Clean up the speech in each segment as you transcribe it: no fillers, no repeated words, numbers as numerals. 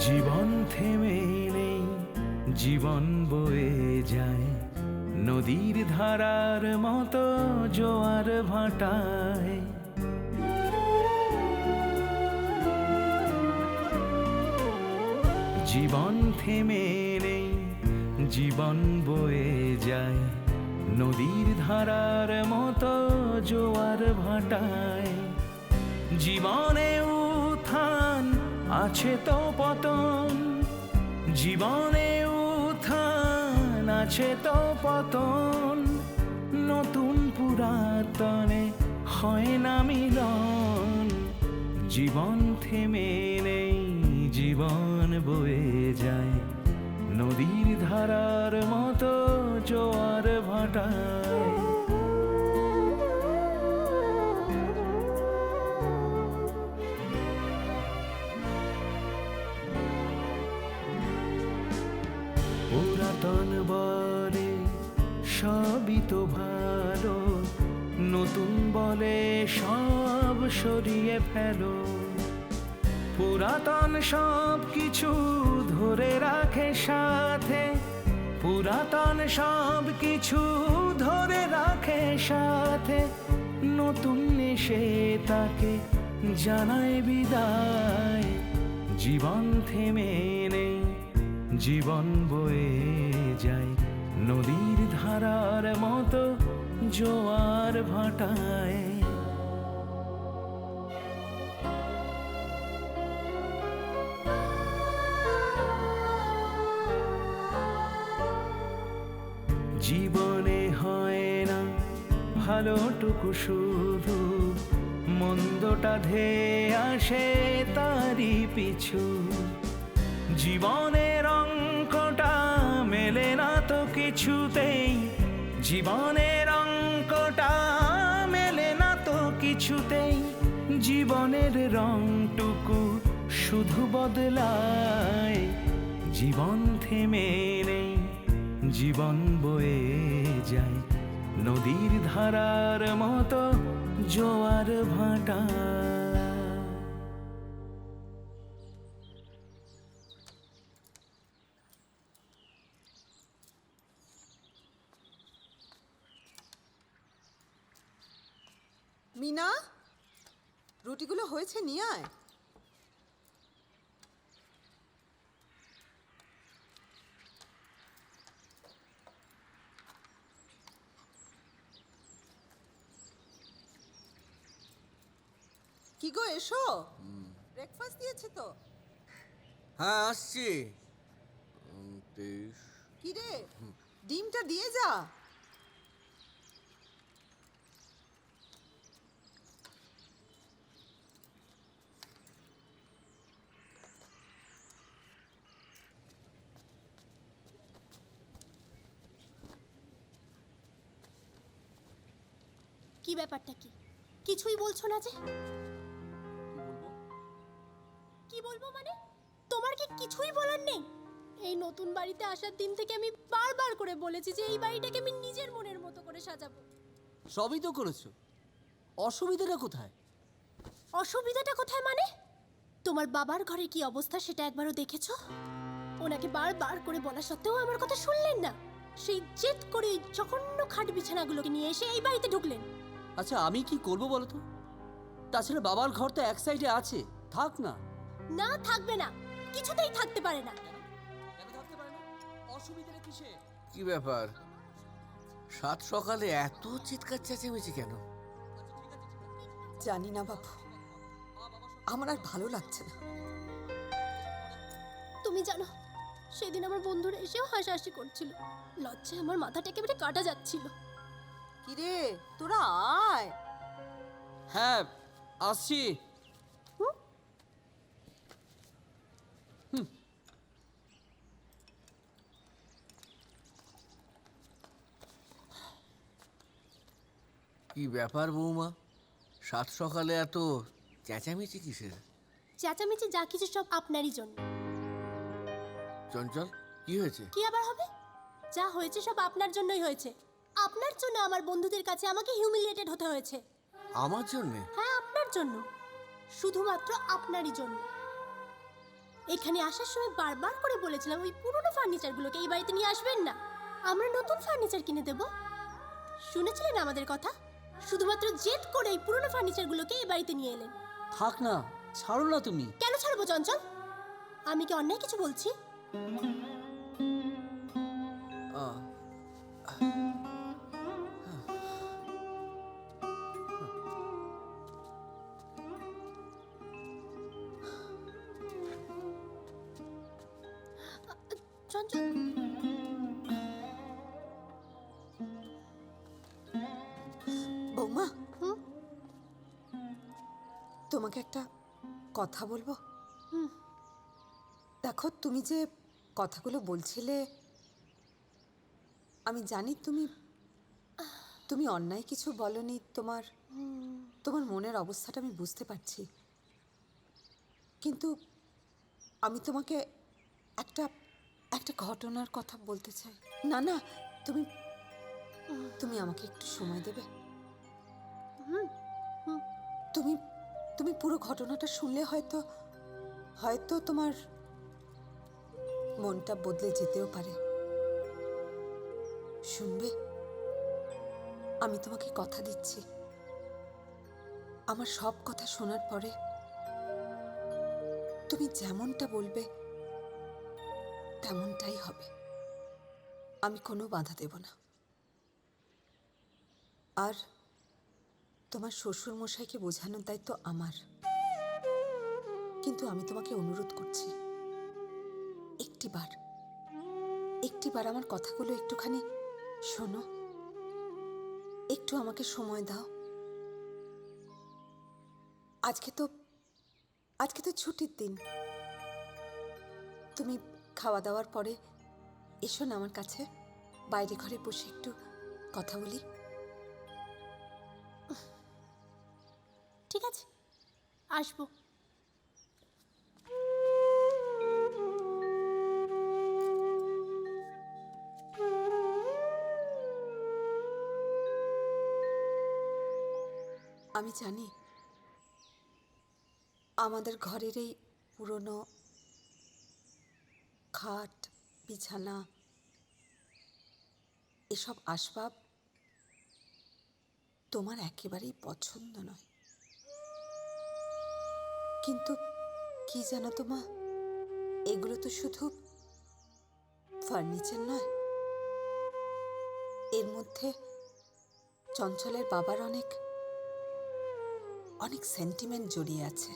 জীবন থেমে নেই, জীবন বয়ে যায় নদীর ধারার মতো জোয়ার ভাটায়। জীবন থেমে নেই, জীবন বয়ে যায় নদীর ধারার মতো জোয়ার ভাটায়। জীবনে উত্থান আছে তো পতন, জীবনে উত্থান আছে তো পতন। নতুন পুরাতনে হয় না মিলন। জীবন থেমে নেই, জীবন বয়ে যায় নদীর ধারার মতো জোয়ার ভাটায়। পুরাতন বলে সবই তো ভালো, নতুন বলে সব সরিয়ে ফেলো। পুরাতন সব কিছু ধরে রাখে সাথে, পুরাতন সব কিছু ধরে রাখে সাথে। নতুন এসে তাকে জানায় বিদায়। জীবন থেমে নেই, জীবন বয়ে যায় নদীর ধারার মতো জোয়ার ভাটায়। জীবনে হয় না ভালোটুকু, শুধু মন্দটা ধেয়ে আসে তারই পিছু। জীবনের অঙ্কটা মেলে না তো কিছুতেই, জীবনের অঙ্কটা মেলে না তো কিছুতেই। জীবনের রংটুকু শুধু বদলায়। জীবন থেমে নেই, জীবন বয়ে যায় নদীর ধারার মতো জোয়ার ভাটা। মিনা, রুটিগুলো হয়েছে, নিয়ে আয়। কি গো, এসো। ব্রেকফাস্ট দিয়েছে তো? হ্যাঁ, আসছি। কি রে, ডিমটা দিয়ে যা। কি ব্যাপারটা কি? কিছুই বলছো না যে? কি বলবো মানে? তোমার কি কিছুই বলার নেই? এই নতুন বাড়িতে আসার দিন থেকে আমি বারবার করে বলেছি যে এই বাড়িটাকে আমি নিজের মনের মতো করে সাজাবো। সবই তো করেছো, অসুবিধাটা কোথায়? অসুবিধাটা কোথায় মানে? তোমার বাবার ঘরে কি অবস্থা সেটা একবারও দেখেছো? ওনাকে বারবার করে বলা সত্ত্বেও আমার কথা শুনলেন না। সেই জেদ করে জঘন্য খাট বিছানাগুলোকে নিয়ে এসে এই বাড়িতে ঢুকলেন। আচ্ছা, আমি কি করবো বলো তো? তাছাড়া বাবার ঘর তো এক সাইডে আছে, থাক না। না, থাকবে না, কিছুতেই থাকতে পারে না। কেন থাকতে পারে না? অসুবিধাটা কিসে? কি ব্যাপার, সাত সকালে এত চিৎকার চেঁচামেচি কেন? জানি না বাবু, আমার আর ভালো লাগছে না। তুমি জানো, সেদিন আমার বন্ধুরা এসেও হাসাহাসি করছিল। লজ্জায় আমার মাথাটা একেবারে কাটা যাচ্ছিল। কি রে, তোরা আয়। হ্যাঁ, আসছি। কি ব্যাপার বৌমা, সাত সকালে এত চেঁচামেচি কিসের? চেঁচামেচি যা কিছু সব আপনারই জন্য। চঞ্চল, কি হয়েছে? কি আবার হবে? যা হয়েছে সব আপনার জন্যই হয়েছে। আপনার জন্য আমার বন্ধুদের কাছে আমাকে হিউমিলিয়েটেড হতে হয়েছে। আমার জন্যে? হ্যাঁ, আপনার জন্য, শুধুমাত্র আপনারই জন্য। এখানে আসার সময় বারবার করে বলেছিলাম ওই পুরনো ফার্নিচারগুলোকে এই বাড়িতে নিয়ে আসবেন না, আমরা নতুন ফার্নিচার কিনে দেব। শুনেছিলেন আমাদের কথা? শুধুমাত্র জেদ করে এই পুরনো ফার্নিচারগুলোকে এই বাড়িতে নিয়ে এলেন। থাক না, ছাড়ো না তুমি। কেন ছাড়বো চঞ্চল? আমি কি অন্যায় কিছু বলছি? আহ, চঞ্চল, বৌমা, হুম? তোমাকে একটা কথা বলবো? হুম। দেখো, তুমি যে কথাগুলো বলছিলে, আমি জানি তুমি তুমি অন্যায় কিছু বলনি। তোমার মনের অবস্থাটা আমি বুঝতে পারছি, কিন্তু আমি তোমাকে একটা একটা ঘটনার কথা বলতে চাই। না না, তুমি তুমি আমাকে একটু সময় দেবে? তুমি তুমি পুরো ঘটনাটা শুনলে হয়তো হয়তো তোমার মনটা বদলে যেতেও পারে। শুনবে? আমি তোমাকে কথা দিচ্ছি, আমার সব কথা শোনার পরে তুমি যেমনটা বলবে তেমনটাই হবে। আমি কোনো বাধা দেব না। আর তোমার শ্বশুর মশাইকে বোঝানোর দায়িত্ব আমার। কিন্তু আমি তোমাকে অনুরোধ করছি, একটিবার আমার কথাগুলো একটুখানি শোনো, একটু আমাকে সময় দাও। আজকে তো ছুটির দিন। তুমি খাওয়া দাওয়ার পরে এসো না আমার কাছে, বাইরে ঘরে বসে একটু কথা বলি। ঠিক আছে, আসবো। আমি জানি আমাদের ঘরের এই পুরনো খাট, বিছানা, এসব আসবাব তোমার একেবারেই পছন্দ নয়। কিন্তু কি জানো তো মা, এগুলো তো শুধু ফার্নিচার নয়, এর মধ্যে চঞ্চলের বাবার অনেক সেন্টিমেন্ট জড়িয়ে আছে।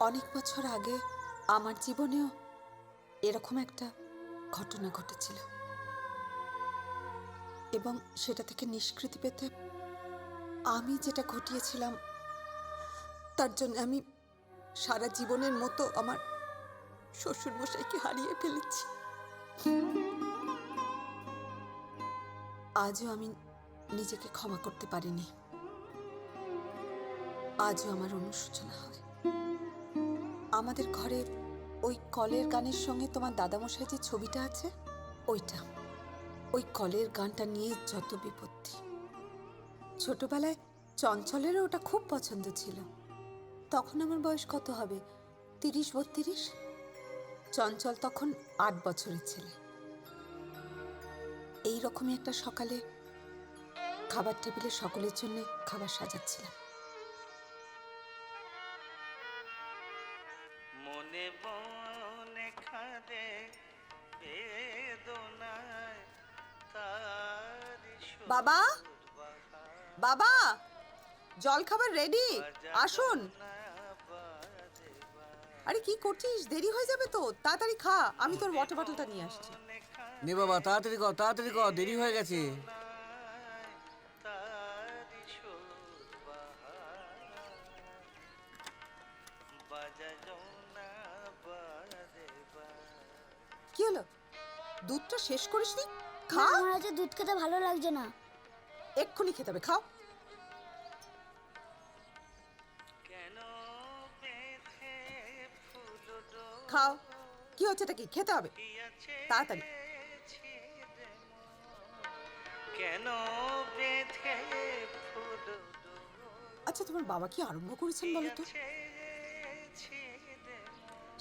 অনেক বছর আগে আমার জীবনেও এরকম একটা ঘটনা ঘটেছিল, এবং সেটা থেকে নিষ্কৃতি পেতে আমি যেটা ঘটিয়েছিলাম তার জন্য আমি সারা জীবনের মতো আমার শ্বশুরমশাইকে হারিয়ে ফেলেছি। আজও আমি নিজেকে ক্ষমা করতে পারিনি। আজও আমার অনুশোচনা হয়। আমাদের ঘরে ওই কলের গানের সঙ্গে তোমার দাদামশাই যে ছবিটা আছে, ওই কলের গানটা নিয়ে যত বিপত্তি। ছোটবেলায় চঞ্চলেরও ওটা খুব পছন্দ ছিল। তখন আমার বয়স কত হবে, 30-32। চঞ্চল তখন 8 বছরের ছেলে। এই রকমই একটা সকালে খাবার টেবিলে সকলের জন্য খাবার সাজাচ্ছিলাম। মনে বনে খাদে বেদনায় তারি সুর বাবা, বাহার বাবা, জল খাবার রেডি, আসুন। বাজে আরে কি করছিস? দেরি হয়ে যাবে তো, তাড়াতাড়ি খা। আমি তোর ওয়াটার বটলটা নিয়ে আসছি। নে বাবা, তাড়াতাড়ি কর, দেরি হয়ে গেছে। তারি সুর বাহার বাজাও না বাজে কি হলো? দুধটা শেষ করিসনি? খা। আমার আজ দুধ খেতে ভালো লাগছে না। এক্ষুনি খেতে হবে, খাও। কেন বেঁধে ফুল খাও। কি হচ্ছে, এটা কি? খেতে হবে তাড়াতাড়ি। কেন বেঁধে ফুল আচ্ছা, তোমার বাবা কি আরম্ভ করেছেন বলো তো? ছিঁড়ে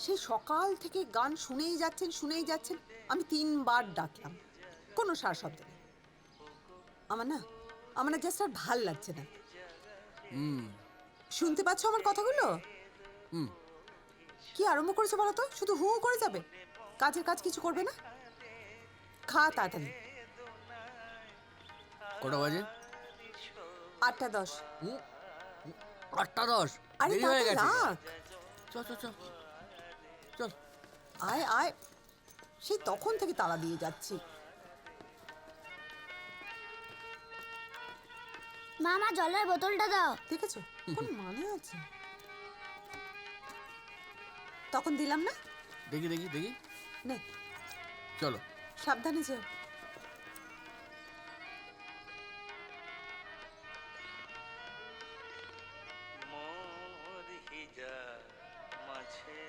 সেই সকাল থেকে গান শুনেই যাচ্ছেন। আমি 3বার ডাকলাম, কোনো সাড়া শব্দ নেই। আমার না জাস্ট আর ভাল লাগছে না। শুনতে পাচ্ছ আমার কথাগুলো? কি আরম্ভ করেছে বলো তো? শুধু হু হু করে যাবে, কাজের কাজ কিছু করবে না। খা তাড়াতাড়ি। কটা বাজে? 8টা 10। 8টা 10? আরে দেরি হয়ে তাড়াতাড়ি গেছে। রাখ। চল চল চল চল। আয় সেই তখন থেকে তালা দিয়ে যাচ্ছি। মামা জলের বোতলটা দাও। দেখেছো কোন মানে আছে? তখন দিলাম না। দেখি দেখি দেখি। নে চলো। সাবধানে যেও। মোর হিজা মাঝে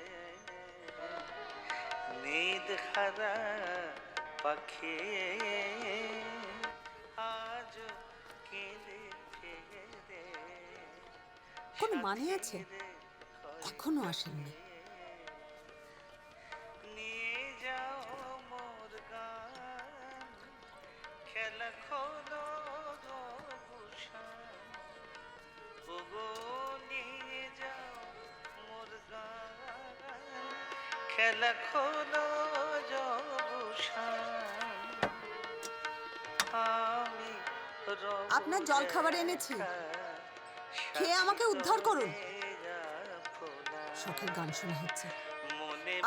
নিদ হারা পাখি আজ কেঁদে ফেরে কোন মানে আছে? এখনো আসেননি। নিয়ে যাও মোর গান খেলা খোলো ভূষণ ওগো নিয়ে যাও মোর গান খেলা খোলো ভূষণ আমি আপনার জলখাবার এনেছি, খেয়ে আমাকে উদ্ধার করুন। শখের গান শোনা হচ্ছে।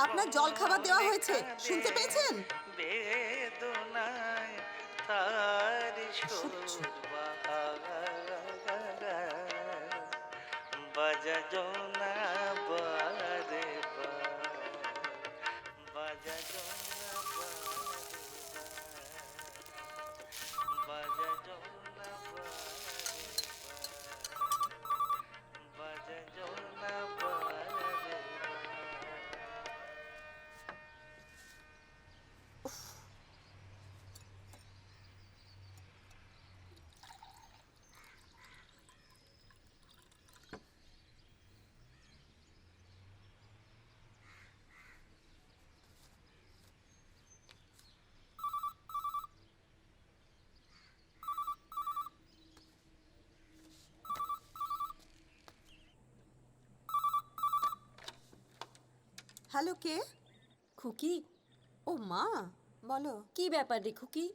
আপনার জলখাবার দেওয়া হয়েছে, শুনতে পেয়েছেন? বেদনায় তার অসহ্য। বাজা জোনা বারে বাজা জোনা বাজা জোনা বাজা জোনা বারে হ্যালো, কে? খুকি, ও মা, বলো। কি ব্যাপার রে খুকি?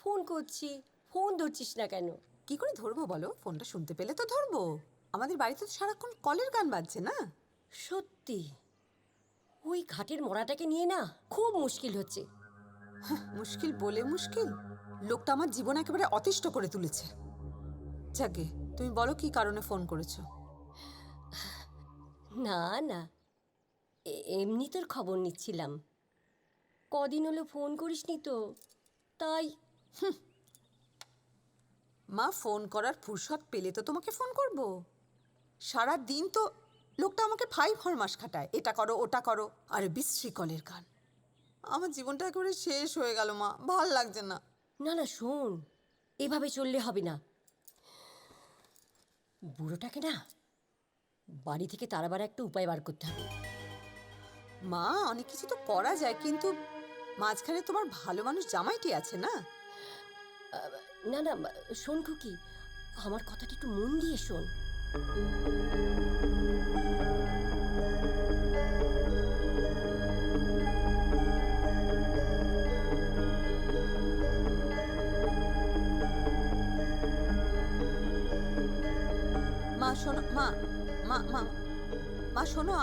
ফোন করছি, ফোন ধরছিস না কেন? কি করে ধরবো বলো? ফোনটা শুনতে পেলে তো ধরবো। আমাদের বাড়িতে তো সারাক্ষণ কলের গান বাজছে না। সত্যি ওই ঘাটের মরাটাকে নিয়ে না খুব মুশকিল হচ্ছে। মুশকিল বলে মুশকিল, লোকটা আমার জীবন একেবারে অতিষ্ঠ করে তুলেছে। যাকে তুমি বলো কি কারণে ফোন করেছো? না না, এমনি তোর খবর নিচ্ছিলাম। কদিন হলো ফোন করিসনি তো, তাই। মা, ফোন করার ফুরসত পেলে তো তোমাকে ফোন করব। সারা দিন তো লোকটা আমাকে ফাইভ ফরমাস খাটায়, এটা করো ওটা করো, আর বিশ্রী কলের গান। আমার জীবনটা একেবারে শেষ হয়ে গেল মা, ভাল লাগছে না। না না শোন, এভাবে চললে হবে না। বুড়োটাকে না বাড়ি থেকে তাড়াবার একটা উপায় বার করতে হবে। মা, অনেক কিছু তো করা যায়, কিন্তু মাঝখানে তোমার ভালো মানুষ জামাইটি আছে না। না না শোন খুকি, আমার কথাটা একটু মন দিয়ে শোন। মা শোনো, মা মা মা মা শোনো,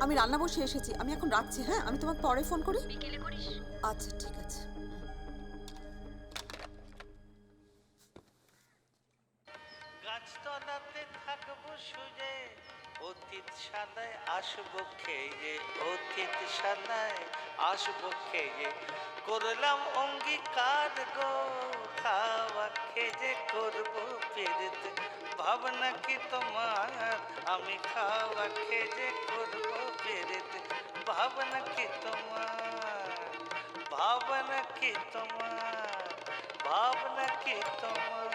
আমি রান্না বসে এসেছি, আমি এখন রাখছি। হ্যাঁ, আমি তোমাকে পরে ফোন করি। বিকেলে করিস। আচ্ছা ঠিক আছে। গাছতলাতে থাকবো সুজে অতীত শালায় আসবো খেয়ে অতীত শালায় আসবো খেয়ে করলাম অঙ্গীকার গো খাওয়া খেয়ে করবো পেরেত ভাবনা কি তোমার আমি খাওয়া খেয়ে করবো পেরেত ভাবনা কি তোমার ভাবনা কি তোমার ভাবনা কি তোমার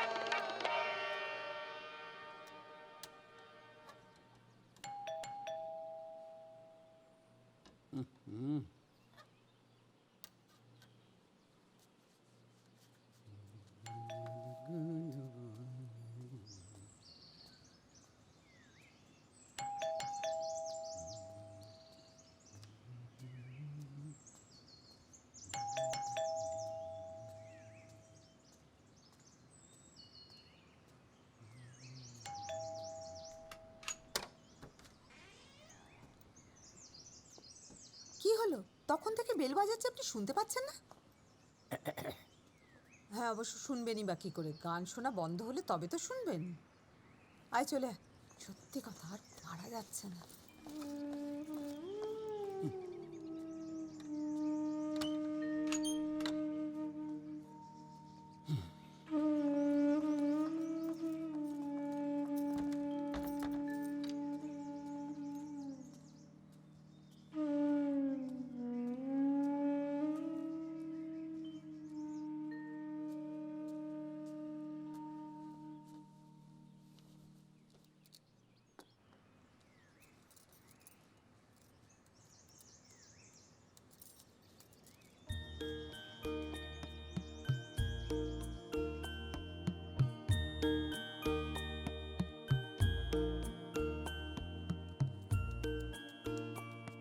কি হলো? তখন থেকে বেল বাজাচ্ছে, আপনি শুনতে পাচ্ছেন না? হ্যাঁ, অবশ্য শুনবেনই বা কি করে? গান শোনা বন্ধ হলে তবে তো শুনবেন। আয় চলে আয়। সত্যি কথা, আর পারা যাচ্ছে না।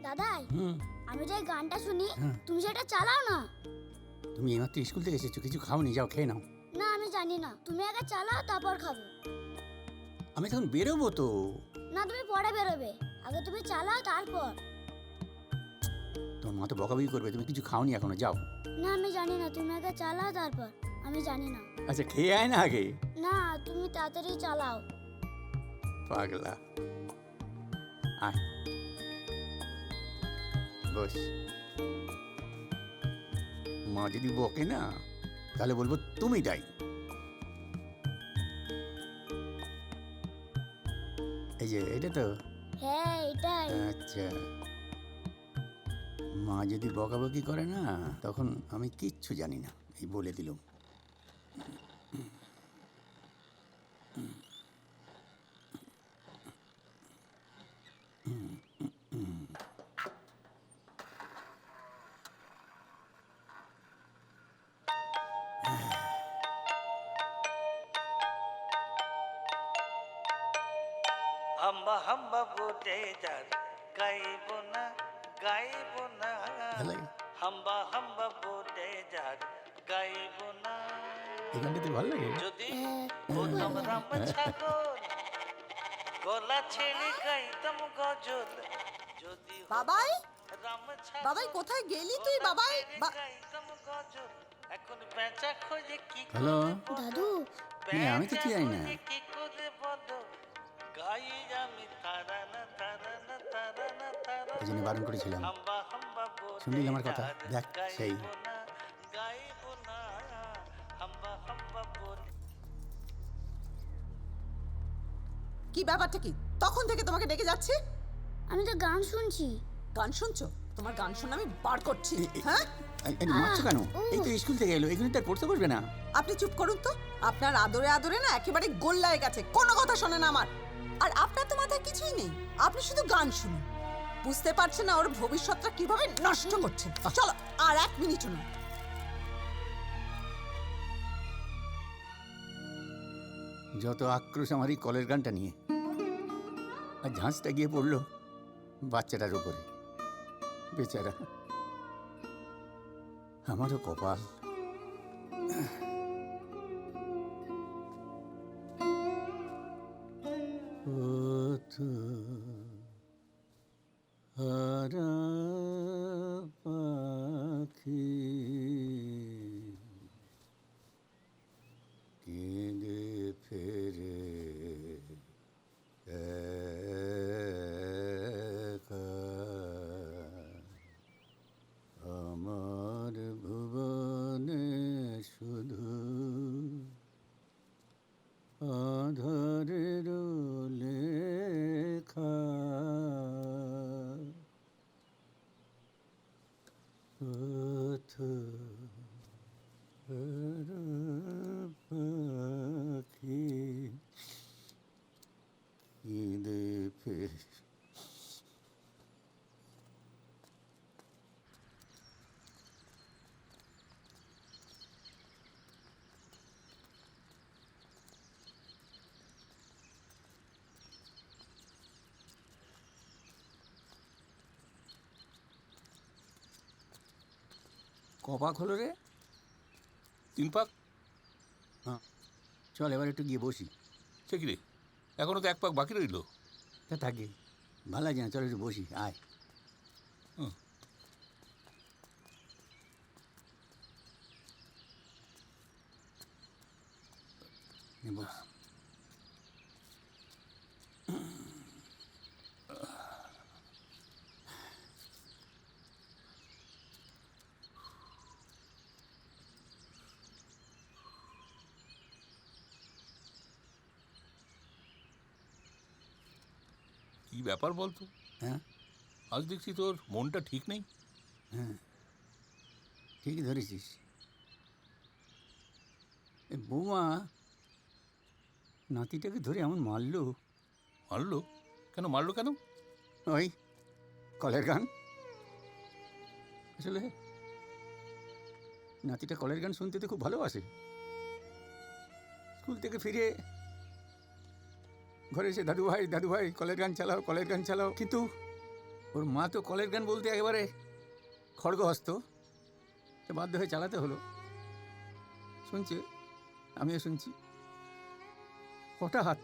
দাদাই, আমি যে গানটা শুনি তুমি সেটা চালাও না। তুমি এইমাত্র স্কুল থেকে এসেছো, কিছু খাওনি, যাও খেয়ে নাও। না আমি জানি না, তুমি আগে চালাও তারপর খাবো। আমি তখন বেরোবো তো। না তুমি পরে বেরোবে, আগে তুমি চালাও তারপর। তোমার মা তো বকাবকি করবে, তুমি কিছু খাওনি এখনো, যাও। না আমি জানি না, তুমি আগে চালাও তারপর। আমি জানি না। আচ্ছা খেয়ে আয় না আগে। না তুমি তাড়াতাড়ি চালাও। পাগলা, আয় বস। মা যদি বকে না তাহলে বলবো তুমি দায়ী। এই যে এটা তো। হ্যাঁ এটাই। আচ্ছা, মা যদি বকাবকি করে না তখন আমি কিচ্ছু জানি না, এই বলে দিলাম। হাম্বা হাম্বা বোটে যার গাইব না গাইব না, ভালো লাগে? হাম্বা হাম্বা বোটে যার গাইব না। এই গানটাতে ভালো লাগে। যদি হতাম রাম ছাগল, গলা ছেড়ে গাইতাম গজল। যদি বাবাই, রাম ছাগল, বাবাই কোথায় গেলি তুই বাবাই? গাইতাম গজল। এখন বেচা খোঁজে কি হ্যালো? দাদু আমি তো জানি না। কি করে বলো, গাই আমি তারানা তারানা তারানা তারানা। এই জন্য বারণ করেছিলাম। হাম্বা হাম্বা বোটে শুনলি আমার কথা? দেখ, গাইব সেই। না, গাইব না, হাম্বা হাম্বা বোটে। কি ব্যাপারটা কি? তখন থেকে তোমাকে ডেকে যাচ্ছি। আমি তো গান শুনছি। গান শুনছো? তোমার গান শুনে আমি বার করছি। হ্যাঁ, মারছো কেন? এই তো স্কুল থেকে এলো, এগুলো তার পড়তে বসবে না। আপনি চুপ করুন তো। আপনার আদরে আদরে না একেবারে গোল্লায় গেছে, কোনো কথা শোনে না আমার। আর আপনার তো মাথায় কিছুই নেই, আপনি শুধু গান শুনুন। বুঝতে পারছেন না ওর ভবিষ্যৎটা কিভাবে নষ্ট করছেন। চলো, আর এক মিনিটও না। যত আক্রোশ আমার এই কলের গানটা নিয়ে, আর ঝাঁসটা গিয়ে পড়লো বাচ্চাটার উপরে। বেচারা, আমারও কপাল। হারা পাখি কেঁদে ফেরে একা, আমার ভুবনে শুধু আধারের লেখা। কপাক হলো রে? 3 পাক। চল এবার একটু গিয়ে বসি। সে কি রে, এখনো তো 1 পাক বাকি রইল। তা থাকে, ভালো লাগে না, চল একটু বসি, আয়। হুম। নে বস। কি ব্যাপার বলতো? হ্যাঁ আজ দেখছি তোর মনটা ঠিক নেই। হ্যাঁ, ঠিকই ধরেছিস। এ বৌমা নাতিটাকে ধরে এমন মারলো। মারলো? কেন মারলো কেন? ওই কলের গান। আসলে নাতিটা কলের গান শুনতে তো খুব ভালোবাসে। স্কুল থেকে ফিরে ঘরে এসে দাদু ভাই কলের গান চালাও। কিন্তু ওর মা তো কলের গান বলতে একেবারে খড়গহস্ত, তো বাধ্য হয়ে চালাতে হলো। শুনছে, আমিও শুনছি। হঠাৎ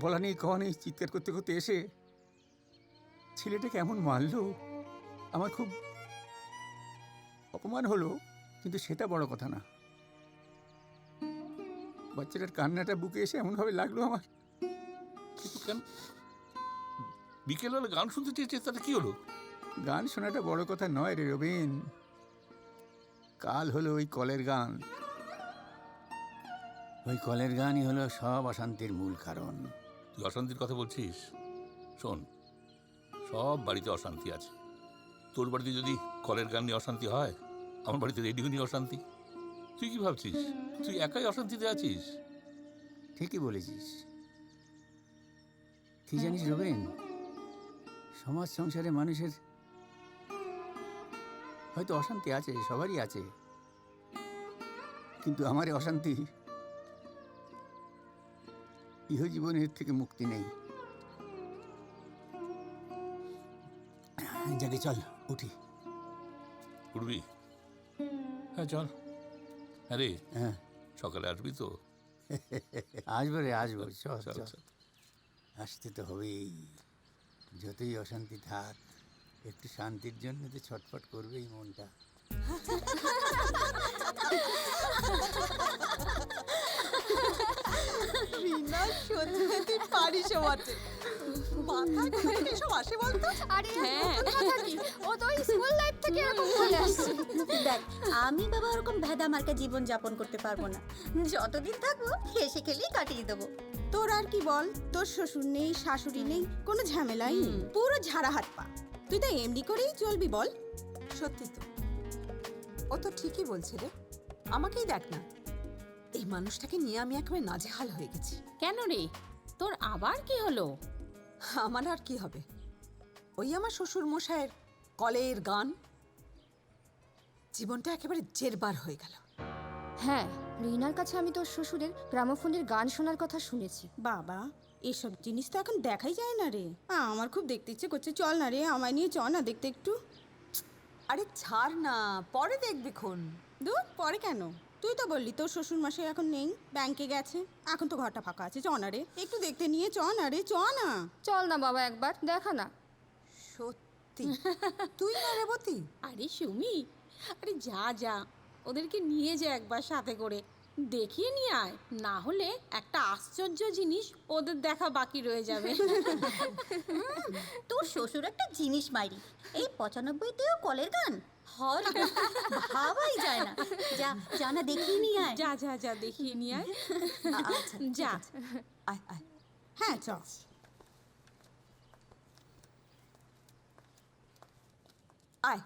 বলা নেই কওয়া নেই চিৎকার করতে করতে এসে ছেলেটাকে এমন মারলো, আমার খুব অপমান হলো, কিন্তু সেটা বড় কথা না। বাচ্চাটার কান্নাটা বুকে এসে এমনভাবে লাগলো আমার। কিন্তু কেন বিকেলবেলা গান শুনতে চেয়েছে, তাতে কি হলো? গান শোনাটা বড় কথা নয় রে রবীন। কাল হলো ওই কলের গান। ওই কলের গানই হলো সব অশান্তির মূল কারণ। তুই অশান্তির কথা বলছিস? শোন, সব বাড়িতে অশান্তি আছে। তোর বাড়িতে যদি কলের গান নিয়ে অশান্তি হয়, আমার বাড়িতে রেডিও নিয়ে অশান্তি। তুই কি ভাবছিস তুই একাই অশান্তিতে আছিস? ঠিকই বলেছিস। কি জানিস রবীন, সমাজ সংসারে মানুষের হয়তো অশান্তি আছে, সবারই আছে, কিন্তু আমার অশান্তি ইহজীবনের থেকে মুক্তি নেই। যাকে চল উঠি। উঠবি? হ্যাঁ চল। হ্যাঁ রে, হ্যাঁ সকালে আসবি তো? আসবো রে, আসবো, চল চল, চল। চল। আসতে তো হবেই, যতই অশান্তি থাক, একটু শান্তির জন্য তো ছটফট করবেই মনটা। রিনা, সত্যি তুই পারিস বটে। মাথায় কোথায় এসব আসে বলতো? আরে ও তো স্কুল লাইফ থেকে এরকম হয়ে আসছে। দেখ, আমি বাবা ওরকম ভেদা মার্কা জীবন যাপন করতে পারবো না। যতদিন থাকবো হেসে খেলেই কাটিয়ে দেবো। তোর আর কি বল, তোর শ্বশুর নেই, শাশুড়ি নেই, কোনো ঝামেলাই নেই, পুরো ঝাড়া হাত পা। তুই তো এমনি করেই চলবি বল। সত্যি তো, ও তো ঠিকই বলছে রে। আমাকেই দেখ না, এই মানুষটাকে নিয়ে আমি একেবারে নাজেহাল হয়ে গেছি। কেন রে, তোর আবার কি হলো? আমার আর কি হবে, ওই আমার শ্বশুর মশাইয়ের কলের গান। জীবনটা একেবারে জেরবার হয়ে গেল। হ্যাঁ, রিনার কাছে আমি তোর শ্বশুরের গ্রামোফোনের গান শোনার কথা শুনেছি। বাবা, এসব জিনিস তো এখন দেখাই যায় না রে। আমার খুব দেখতে ইচ্ছে করছে, চল না রে, আমায় নিয়ে চল না দেখতে একটু। আরে ছাড় না, পরে দেখবি খন। দূর, পরে কেন? তুই তো বললি তোর শ্বশুর মশাই এখন নেই, ব্যাংকে গেছে, এখন তো ঘরটা ফাঁকা আছে, চ না রে, একটু দেখতে নিয়ে চ না রে, চ না। চল না বাবা, একবার দেখা না। সত্যি তুই না রেবতী? আরে সুমি, আরে যা যা, ওদেরকে নিয়ে যা একবার সাথে করে, দেখিয়ে নিয়ে আয়। না হলে একটা আশ্চর্য জিনিস ওদের দেখা বাকি রয়ে যাবে। তোর শ্বশুর একটা জিনিস মাইরি, এই 95তেও কলের গান হর ভাবাই যায় না। যা যা না, দেখিয়ে নিয়ে আয়। যা যা যা, দেখিয়ে নিয়ে আয়। আচ্ছা যা। আয় আয়। হ্যাঁ চ। আয়,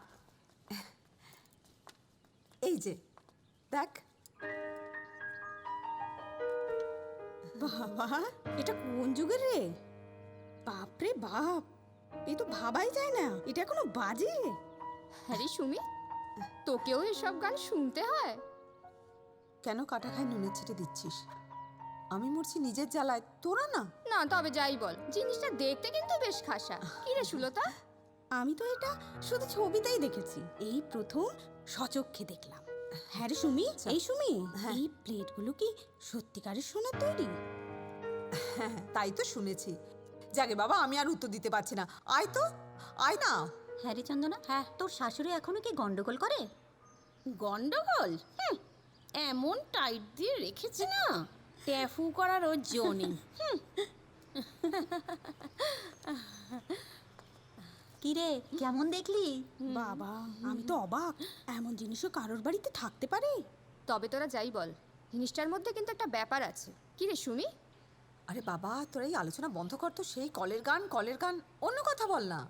এই যে দেখ। বাবা, এটা কোন যুগের রে? বাপরে বাপ, এ তো ভাবাই যায় না, এটা এখনো বাজে। আরে সুমি, তোকেও এসব গান শুনতে হয়? কেন কাটা খায় নুনের ছিটে দিচ্ছিস? আমি মরছি নিজের জ্বালায়, তোরা না। না, তবে যাই বল, জিনিসটা দেখতে কিন্তু বেশ খাসা। কি রে সুলতা? আমি তো এটা শুধু ছবিতেই দেখেছি, এই প্রথম সচক্ষে দেখলাম। হ্যাঁ রে সুমি, এই সুমি, এই প্লেটগুলো কি সত্যিকারের সোনার তৈরি? হ্যাঁ, তাই তো শুনেছি। যাকে বাবা, আমি আর উত্তর দিতে পারছি না। আয় তো, আয় না। হ্যাঁ রে চন্দনা, হ্যাঁ তোর শাশুড়ি এখনো কি গন্ডগোল করে? গন্ডগোল? এমন টাইট দিয়ে রেখেছে না, ট্যাফু করার ওর জো নেই। কি রে, কেমন দেখলি? বাবা, আমি তো অবাক, এমন জিনিসও কারোর বাড়িতে থাকতে পারে? তবে তোরা যাই বল, জিনিসটার মধ্যে কিন্তু একটা ব্যাপার আছে। কি রে সুমি? আরে বাবা, তোরা এই আলোচনা বন্ধ কর তো। সেই কলের গান, অন্য কথা বল না।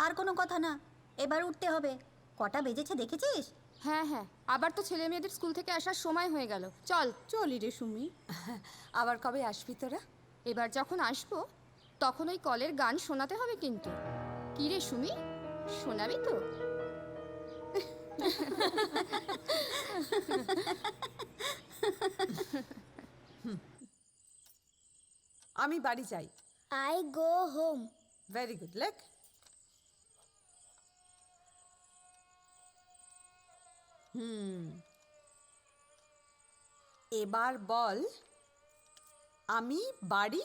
আর কোনো কথা না, এবার উঠতে হবে। কটা বেজেছে দেখেছিস? হ্যাঁ হ্যাঁ, আবার তো ছেলে মেয়েদের স্কুল থেকে আসার সময় হয়ে গেল। চল। চলি রে সুমি। আবার কবে আসবি তোরা? এবার যখন আসবো তখন ওই কলের গান শোনাতে হবে কিন্তু। কি রে সুমি, শোনাবি তো? আমি বাড়ি যাই। I go home. Very good, লেখ। এবার বল, আমি বাড়ি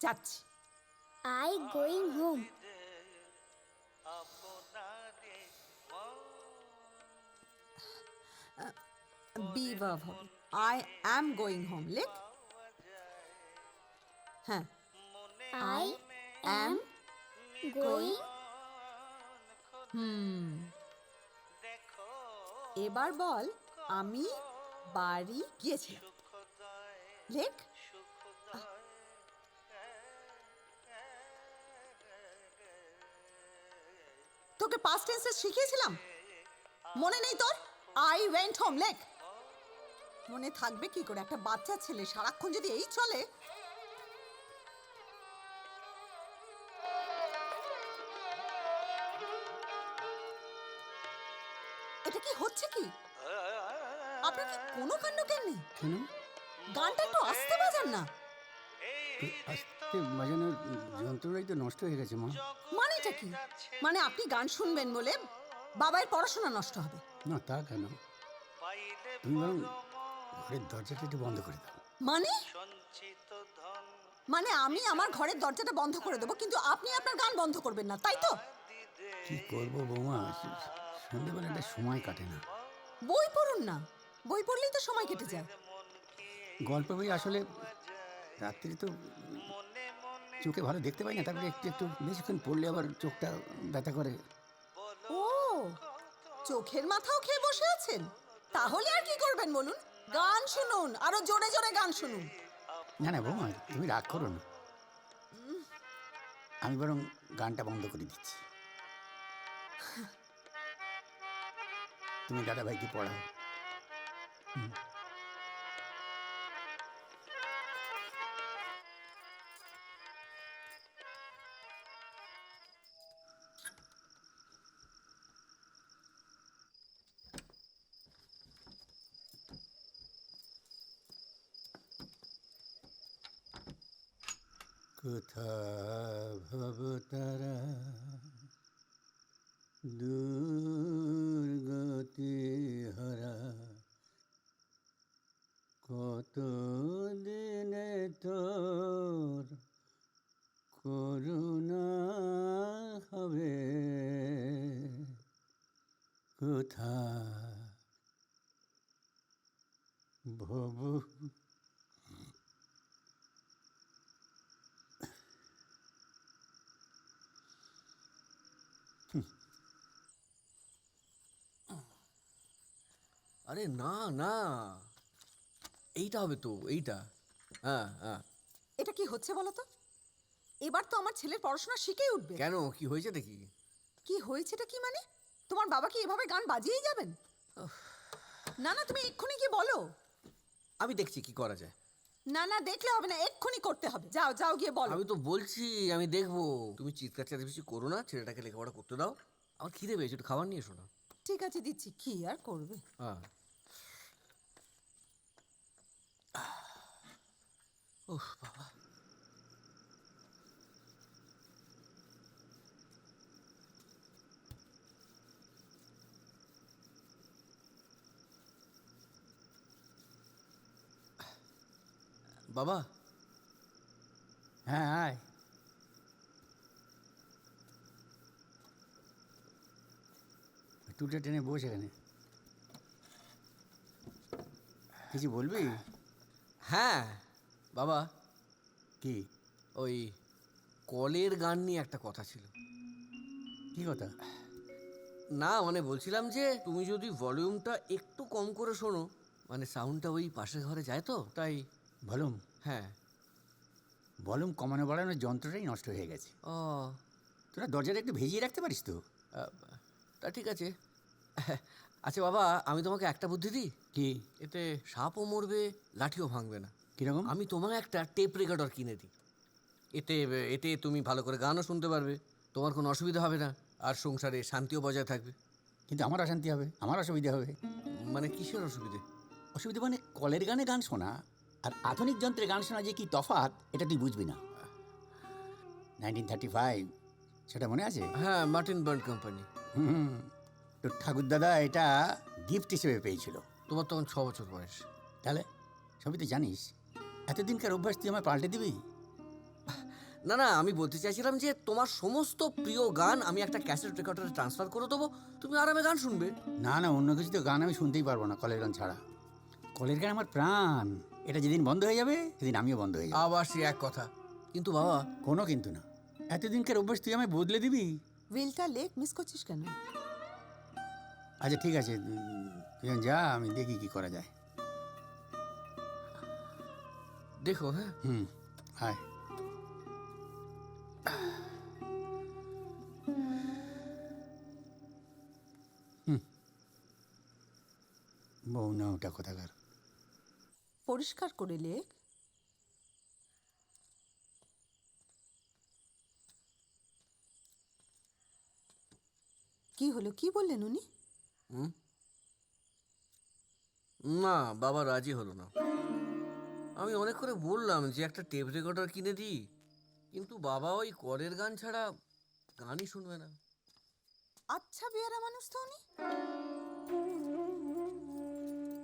যাচ্ছি। I going home. Be verb হবে। আই অ্যাম গোয়িং হোম, লেখ। হ্যাঁ, আই অ্যাম গোয়িং। এবার বল, আমি বাড়ি গিয়েছিলাম, লেখ। তোকে পাস্ট টেন্সে শিখিয়েছিলাম, মনে নেই তোর? আই ওয়েন্ট হোম, লেখ। মনে থাকবে কি করে? একটা বাচ্চা ছেলে সারাক্ষণ যদি এই চলে। এটা কি হচ্ছে কি? আপনার কি কোনো কাণ্ড জ্ঞান নেই? কেন? গানটা একটু আস্তে বাজান না। আস্তে বাজানোর যন্ত্রটাই তো নষ্ট হয়ে গেছে মা। মানেটা কি? মানে আপনি গান শুনবেন বলে বাবার পড়াশোনা নষ্ট হবে? না, তা কেন? তুমি বরং ঘরের দরজাটা একটু বন্ধ করে দাও। মানে মানে আমি আমার ঘরের দরজাটা বন্ধ করে দেবো, কিন্তু আপনি আপনার গান বন্ধ করবেন না, তাই তো? কি করবো বৌমা, সন্ধ্যেবেলাটা সময় কাটে না। বই পড়ুন না, বই পড়লেই তো সময় কেটে যায়। গল্প বই আসলে রাত্রি তো চোখে ভালো দেখতে পাই না, তারপরে একটু একটু বেশিক্ষণ পড়লে আবার চোখটা ব্যথা করে। ও, চোখের মাথাও খেয়ে বসে আছেন? তাহলে আর কি করবেন বলুন? গান শুনুন, আরো জোরে জোরে গান শুনুন। না না বৌমা, তুমি রাগ করো না, আমি বরং গানটা বন্ধ করে দিচ্ছি। তুমি দাদা ভাইকে পড়াও। কোথা ভবতারা দুর্গতি হারা, কত দিনে তোর করুণা হবে, কোথা ভব। আরে না না, এইটা হবে তো, এইটা। হ্যাঁ হ্যাঁ। এটা কি হচ্ছে বলো তো? এবার তো আমার ছেলের পড়াশোনা শিখেই উঠবে। কেন, কি হয়েছে দেখি? কি হয়েছেটা কি মানে? তোমার বাবা কি এভাবে গান বাজিয়েই যাবেন? না না, তুমি এক্ষুনি গিয়ে বলো। আমি দেখছি কি করা যায়। না না, দেখলে হবে না, এক্ষুনি করতে হবে। যাও যাও গিয়ে বলো। আমি তো বলছি আমি দেখবো, তুমি চিৎকার চেঁচামেচি করো না, ছেলেটাকে লেখাপড়া করতে দাও। আমার খিদে পেয়েছে, একটু খাবার নিয়ে এসো না। ঠিক আছে, দিচ্ছি। কি আর করবে? হ্যাঁ। ওহ বাবা। বাবা, হ্যাঁ আয়। টুটে টেনে বস এখানে। কিছু বলবি? হ্যাঁ বাবা, কি? ওই কলের গান নিয়ে একটা কথা ছিল। কি কথা? না মানে বলছিলাম যে তুমি যদি ভলিউমটা একটু কম করে শোনো, মানে সাউন্ডটা ওই পাশের ঘরে যায় তো, তাই। ভলিউম? হ্যাঁ। ভলিউম কমানো বাড়ানোর যন্ত্রটাই নষ্ট হয়ে গেছে। ও, তোরা দরজাটা একটু ভেজিয়ে রাখতে পারিস তো? তা ঠিক আছে। আচ্ছা বাবা, আমি তোমাকে একটা বুদ্ধি দিই। কি? এতে সাপও মরবে, লাঠিও ভাঙবে না। কীরকম? আমি তোমাকে একটা টেপ রেকর্ডার কিনে দিই। এতে এতে তুমি ভালো করে গানও শুনতে পারবে, তোমার কোনো অসুবিধা হবে না, আর সংসারে শান্তিও বজায় থাকবে। কিন্তু আমার অশান্তি হবে, আমার অসুবিধা হবে। মানে কিসের অসুবিধে? অসুবিধা মানে কলের গানে গান শোনা আর আধুনিক যন্ত্রে গান শোনা যে কি তফাৎ, এটা তুই বুঝবি না। 1935 সেটা মনে আছে? হ্যাঁ, মার্টিন বার্ড কোম্পানি। হুম, তোর ঠাকুরদাদা এটা গিফট হিসেবে পেয়েছিল। তোমার তখন 6 বছর বয়স। তাহলে সবই তো জানিস। এতদিনকার অভ্যাস তুই আমায় পাল্টে দিবি? না না, আমি বলতে চাইছিলাম যে তোমার সমস্ত প্রিয় গান আমি একটা ক্যাসেট রেকর্ডারে ট্রান্সফার করে দেবো, তুমি আরামে গান শুনবে। না না, অন্য কিছু তো গান আমি শুনতেই পারবো না কলের গান ছাড়া। কলের গান আমার প্রাণ। এটা যেদিন বন্ধ হয়ে যাবে সেদিন আমিও বন্ধ হয়ে যাবো। আবার সে এক কথা। কিন্তু বাবা, কোনো কিন্তু না। এতদিনকার অভ্যাস তুই আমায় বদলে দিবি? উইলটা লেক মিস করছিস কেন? আচ্ছা ঠিক আছে, তুই যা, আমি দেখি কি করা যায়। দেখো। হ্যাঁ। আয়। বউ না ওটা কোথাকার। পরিষ্কার করে লেখ। কি হলো, কি বললেন উনি? না, বাবা রাজি হলো না। আমি অনেক করে বললাম যে একটা টেপ রেকর্ডার কিনে দিই, কিন্তু বাবা ওই কলের গান ছাড়া গানই শুনবে না। আচ্ছা বেয়ারা মানুষ তো উনি।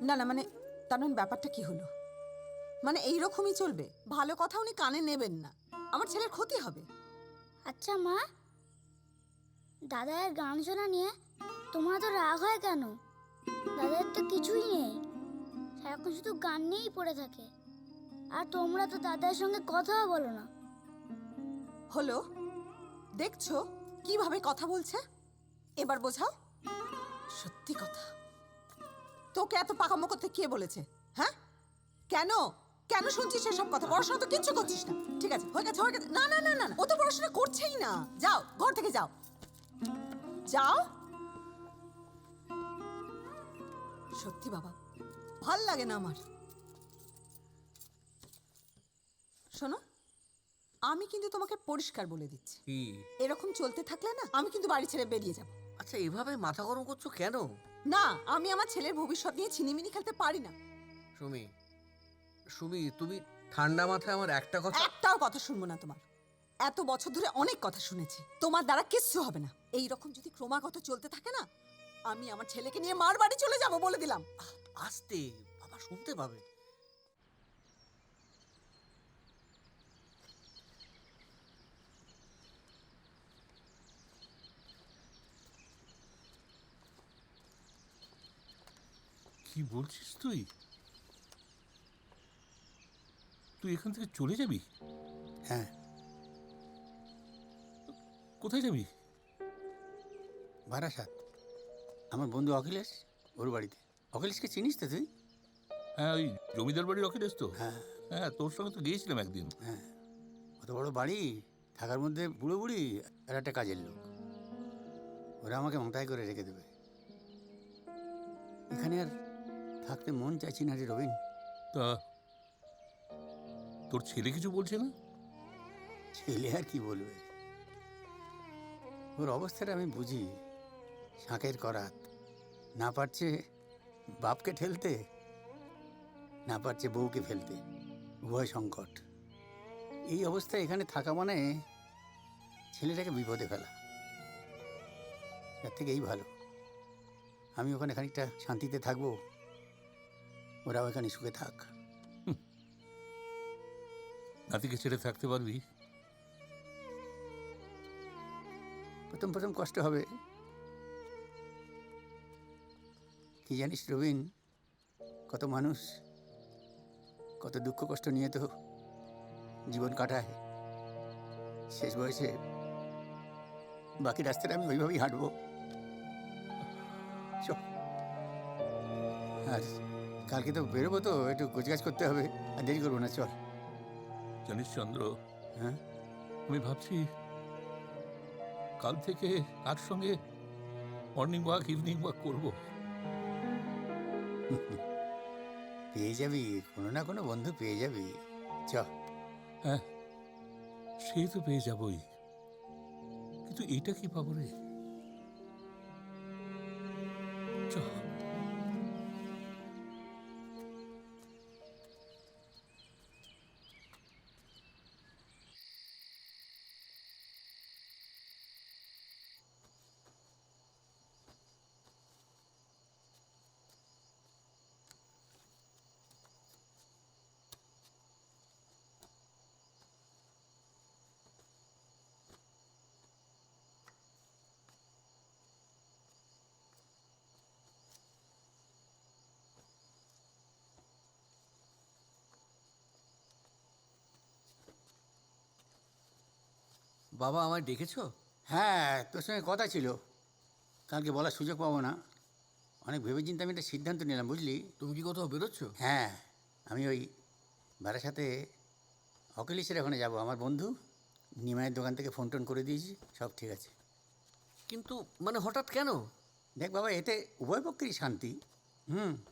না না, মানে তার মানে ব্যাপারটা কি হলো? মানে এইরকমই চলবে? ভালো কথা উনি কানে নেবেন না, আমার ছেলের ক্ষতি হবে। আচ্ছা মা, দাদার গান শোনা নিয়ে তোমার তো রাগ হয় কেন? দাদার তো কিছুই নেই, সারাক্ষণ শুধু গান নিয়েই পড়ে থাকে। আর তোমরা তো দাদার সঙ্গে কথাও বলো না। হলো, দেখছো কিভাবে কথা বলছে? এবার বোঝাও। সত্যি কথা, তোকে এত পাকামো করতে কে বলেছে? হ্যাঁ, কেন কেন শুনছিস এসব কথা? পড়াশোনা তো কিচ্ছু করছিস না। ঠিক আছে, হয়ে গেছে হয়ে গেছে। না না না না, ও তো পড়াশোনা করছেই না। যাও, ঘর থেকে যাও, যাও। সত্যি বাবা, ভাল লাগে না আমার। শোনো, আমি কিন্তু তোমাকে পরিষ্কার বলে দিচ্ছি, কি? এরকম চলতে থাকলে না আমি কিন্তু বাড়ি ছেড়ে বেরিয়ে যাব। আচ্ছা, এভাবে মাথা গরম করছো কেন? না, আমি আমার ছেলের ভবিষ্যৎ নিয়ে ছিনিমিনি খেলতে পারি না। সুমি, সুমি, তুমি ঠান্ডা মাথায় আমার একটা কথা। একটাও কথা শুনবো না তোমার। এত বছর ধরে অনেক কথা শুনেছি, তোমার দ্বারা কিচ্ছু হবে না। এই রকম যদি ক্রমাগত চলতে থাকে না, আমি আমার ছেলেকে নিয়ে মার বাড়ি চলে যাব, বলে দিলাম। আস্তে, বাবা শুনতে পাবে। কি বলছিস তুই? তুই এখান থেকে চলে যাবি? হ্যাঁ। কোথায় যাবি? বারাসাত, আমার বন্ধু অখিলেশ, ওর বাড়িতে। অখিলেশকে চিনিস তো তুই? হ্যাঁ, ওই জমিদার বাড়ির অখিলেশ তো? হ্যাঁ হ্যাঁ, তোর সঙ্গে তো গিয়েছিলাম একদিন। হ্যাঁ, অত বড় বাড়ি, থাকার মধ্যে বুড়ো বুড়ি আর একটা কাজের লোক। ওরা আমাকে মাথায় করে রেখে দেবে। এখানে আর থাকতে মন চাইছি না রে রবিন। তা তোর ছেলে কিছু বলছে না? ছেলে আর কি বলবে, ওর অবস্থাটা আমি বুঝি। শাঁখের করাত, না পারছে বাপকে ঠেলতে, না পারছে বউকে ফেলতে, উভয় সংকট। এই অবস্থায় এখানে থাকা মানে ছেলেটাকে বিপদে ফেলা। এর থেকে এই ভালো আমি ওখানে খানিকটা শান্তিতে থাকবো, ওরাও এখানে সুখে থাক। নাতিকে ছেড়ে থাকতে পারবি? প্রথম প্রথম কষ্ট হবে, কি জানিস রবিন, কত মানুষ কত দুঃখ কষ্ট নিয়ে তো জীবন কাটায়। শেষ বয়সে বাকি রাস্তাটা আমি ওইভাবেই হাঁটবো। চল, আর কালকে তো বেরোবো, তো একটু গোছগাছ করতে হবে, আর দেরি করবো না, চল। জানিস চন্দ্র, হ্যাঁ, আমি ভাবছি কাল থেকে আর সঙ্গে মর্নিং ওয়াক ইভিনিং ওয়াক করবো। পেয়ে যাবি, কোনো না কোনো বন্ধু পেয়ে যাবি, চ। হ্যাঁ, সে তো পেয়ে যাবই, কিন্তু এটা কি পাবো রে? চ। বাবা, আমায় ডেকেছো? হ্যাঁ, তোর সঙ্গে কথা ছিল, কালকে বলার সুযোগ পাবো না। অনেক ভেবেচিন্তে আমি একটা সিদ্ধান্ত নিলাম, বুঝলি। তুমি কি কোথাও বেরোচ্ছ? হ্যাঁ, আমি ওই বারাসাতে অখিলেশের ওখানে যাবো। আমার বন্ধু নিমাইয়ের দোকান থেকে ফোন টোন করে দিয়েছি, সব ঠিক আছে। কিন্তু মানে হঠাৎ কেন? দেখ বাবা, এতে উভয় পক্ষেরই শান্তি।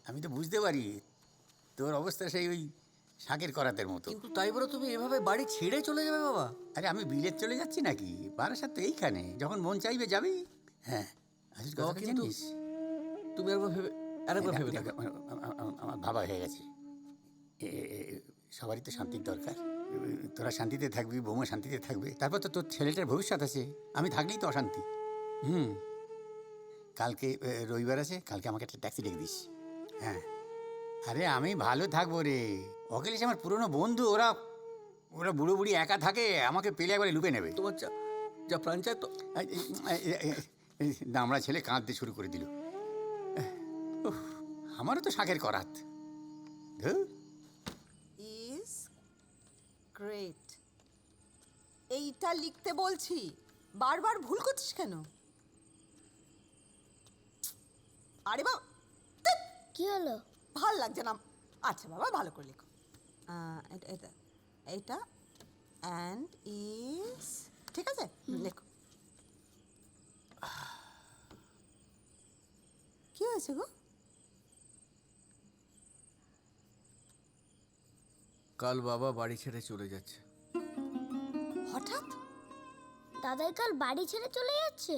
আমি তো বুঝতে পারি তোর অবস্থা সেই ওই শাকের করাতের মতো। কিন্তু তাই বলে তুমি এভাবে বাড়ি ছেড়ে চলে যাবে বাবা? আরে আমি বিলেত চলে যাচ্ছি নাকি, বারাসাত তো এইখানে, যখন মন চাইবে যাবি। হ্যাঁ, আসল কথা কি কিন্তু জানিস, তুমি আরেকবার ভেবে দেখো। আমার ভাবা হয়ে গেছে, সবারই তো শান্তির দরকার। তোরা শান্তিতে থাকবি, বৌমা শান্তিতে থাকবে, তারপর তো তোর ছেলেটার ভবিষ্যৎ আছে। আমি থাকলেই তো অশান্তি। কালকে রবিবার আছে, কালকে আমাকে একটা ট্যাক্সি ডেকে দিস। হ্যাঁ, আরে আমি ভালো থাকবো রে। অখিলেশ আমার পুরনো বন্ধু, ওরা ওরা বুড়ো বুড়ি একা থাকে, আমাকে পেলে একবারে লুপে নেবে। তোমার যা প্রাণ চায় তো। দামড়া ছেলে কাঁদতে শুরু করে দিল। আমারও তো শাকের করাত। Is great. এইটা লিখতে বলছি, বারবার ভুল করছিস কেন? আরে বাবা, কি হলো? ভাল লাগছে না। আচ্ছা বাবা, ভালো করে লেখো। এটা এটা এটা অ্যান্ড ইজ, ঠিক আছে, লেখো। কি হয়েছে গো? কাল বাবা বাড়ি ছেড়ে চলে যাচ্ছে। হঠাৎ? দাদাই কাল বাড়ি ছেড়ে চলে যাচ্ছে?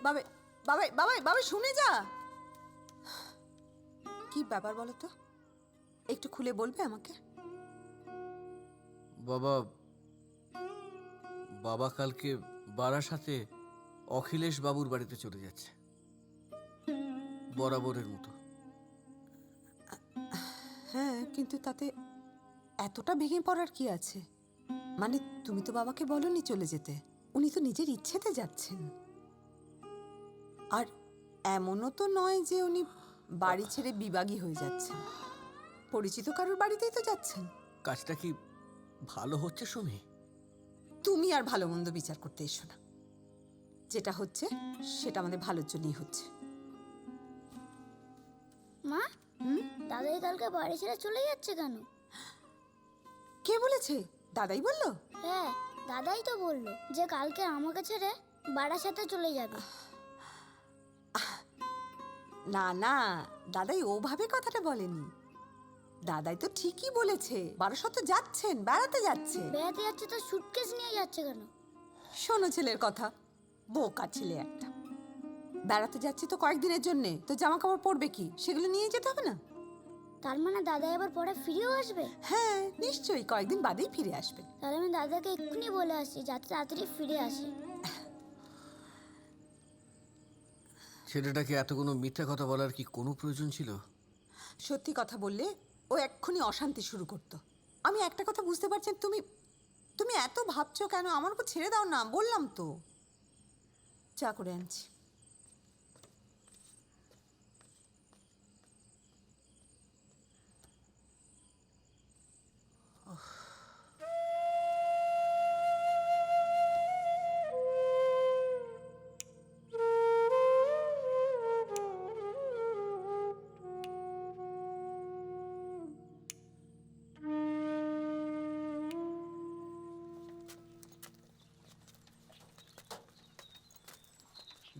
বাবা বাবা বাবা বাবা, শুনে যা। কি ব্যাপার বলো তো, একটু খুলে বলবে আমাকে? বাবা কালকে বারাসাতে অখিলেশ বাবুর বাড়িতে চলে যাচ্ছে, বরাবরের মতো। হ্যাঁ, কিন্তু তাতে এতটা ভেঙে পড়ার কি আছে? মানে তুমি তো বাবাকে বলনি চলে যেতে, উনি তো নিজের ইচ্ছেতে যাচ্ছেন। আর এমনও তো নয় যে উনি বাড়ি ছেড়ে বিবাগী হয়ে যাচ্ছেন, পরিচিত কারোর বাড়িতেই তো যাচ্ছেন। কাজটা কি ভালো হচ্ছে সুমি? তুমি আর ভালো মন্দ বিচার করতে এসো না, যেটা হচ্ছে সেটা আমাদের ভালোর জন্যই হচ্ছে। মা, দাদাই কালকে বাড়ি ছেড়ে চলে যাচ্ছে কেন? কে বলেছে? দাদাই বললো? হ্যাঁ, দাদাই তো বললো যে কালকে আমাকে ছেড়ে বারাসাতে চলে যাবে। না না, দাদাই ওভাবে কথাটা বলেনি। দাদাই তো ঠিকই বলেছে, বারাসাতে যাচ্ছেন, বেড়াতে যাচ্ছে। বেড়াতে যাচ্ছে তো সুটকেস নিয়ে যাচ্ছে কেন? শোনো ছেলের কথা, বোকা ছেলে একটা। বেড়াতে যাচ্ছে তো কয়েকদিনের জন্যে, তো জামা কাপড় পরবে কি, সেগুলো নিয়ে যেতে হবে না? তার মানে দাদা এবার পরে ফিরেও আসবে? হ্যাঁ নিশ্চয়ই, কয়েকদিন বাদেই ফিরে আসবে। তাহলে আমি দাদাকে এক্ষুনি বলে আসি যাতে তাড়াতাড়ি ফিরে আসে। ছেলেটাকে এতগুলো মিথ্যা কথা বলার কি কোনো প্রয়োজন ছিল? সত্যি কথা বললে ও এক্ষুনি অশান্তি শুরু করতো। আমি একটা কথা বুঝতে পারছি না, তুমি তুমি এত ভাবছো কেন? আমার উপর ছেড়ে দাও না, বললাম তো। চা করে আনছি।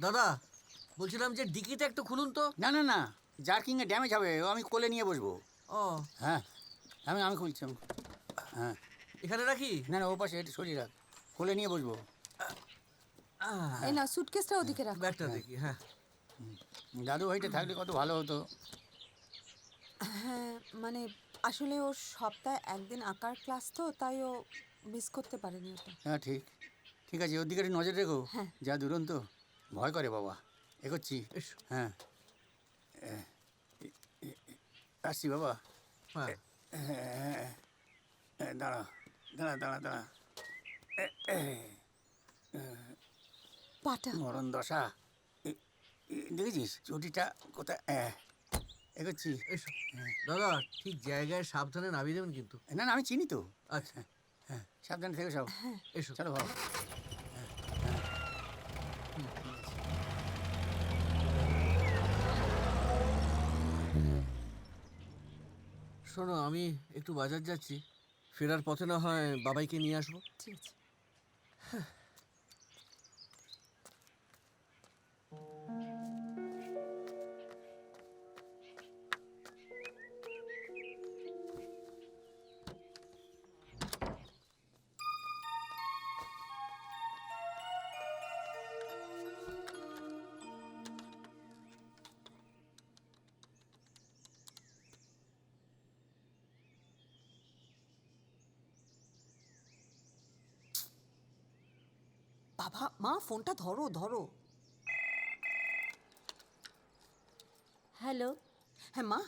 দাদা, বলছিলাম যে ডিকিটা একটু খুলুন তো। না না না, জার্কিংয়ে ড্যামেজ হবে, ও আমি কোলে নিয়ে বসবো। ও হ্যাঁ, আমি আমি খুলছি। হ্যাঁ, এখানে রাখি? না না, ও পাশে এটা সরিয়ে রাখ, কোলে নিয়ে বসবো। এই না, সুটকেসটা ওদিকে রাখ। ব্যাগটা দেখি। হ্যাঁ, দাদু ভাইটা থাকলে কত ভালো হতো। হ্যাঁ, মানে আসলে ওর সপ্তাহে একদিন আঁকার ক্লাস তো, তাই ও মিস করতে পারেনি ওটা। হ্যাঁ ঠিক, ঠিক আছে, ওর দিকে একটু নজর রেখো। হ্যাঁ। যা দুরন্ত, ভয় করে বাবা। এগোচ্ছি। হ্যাঁ, আসছি বাবা। হ্যাঁ, দাঁড়া দাঁড়া দাঁড়া দাঁড়া। পাটা মরণ দশা, দেখেছিস চটিটা কোথায়? এগোচ্ছি। এসো। দাদা, ঠিক জায়গায় সাবধানে নামিয়ে দেবেন কিন্তু। না না, আমি চিনি তো। আচ্ছা, হ্যাঁ, সাবধানে থেকো সব। এসো। চলো বাবা। শোনো, আমি একটু বাজার যাচ্ছি, ফেরার পথে না হয় বাবাইকে নিয়ে আসবো। ঠিক আছে। বাবা, মা ফোনটা ধরো ধরো। হ্যালো। হ্যাঁ মা,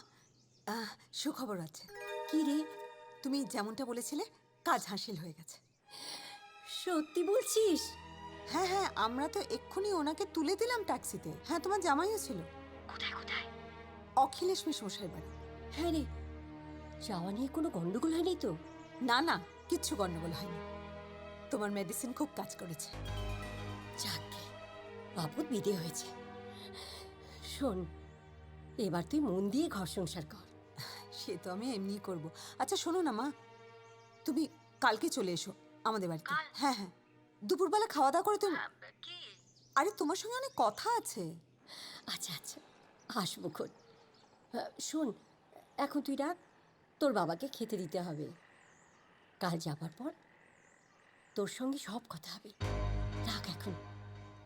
সুখবর আছে। কি রে, তুমি যেমনটা বলেছিলে কাজ হাসিল হয়ে গেছে। সত্যি বলছিস? হ্যাঁ হ্যাঁ, আমরা তো এক্ষুনি ওনাকে তুলে দিলাম ট্যাক্সিতে। হ্যাঁ, তোমার জামাইও ছিল। কোথায় কোথায়? অখিলেশ মেশমশাই বাড়ি। হ্যাঁ রে, যাওয়া নিয়ে কোনো গন্ডগোল হয়নি তো? না না, কিচ্ছু গন্ডগোল হয়নি। তোমার মেডিসিন খুব কাজ করেছে। যাকে আপদ বিদে হয়েছে। শোন, এবার তুই মন দিয়ে ঘর সংসার কর। সে তো আমি এমনিই করব। আচ্ছা শোনো না মা, তুমি কালকে চলে এসো আমাদের বাড়িতে। হ্যাঁ হ্যাঁ, দুপুরবেলা খাওয়া দাওয়া করে তুমি। আরে তোমার সঙ্গে অনেক কথা আছে। আচ্ছা আচ্ছা, আসবো খন। শোন, এখন তুই রাখ, তোর বাবাকে খেতে দিতে হবে। কাল যাবার পর তোর সঙ্গে সব কথা হবে। রাখ এখন।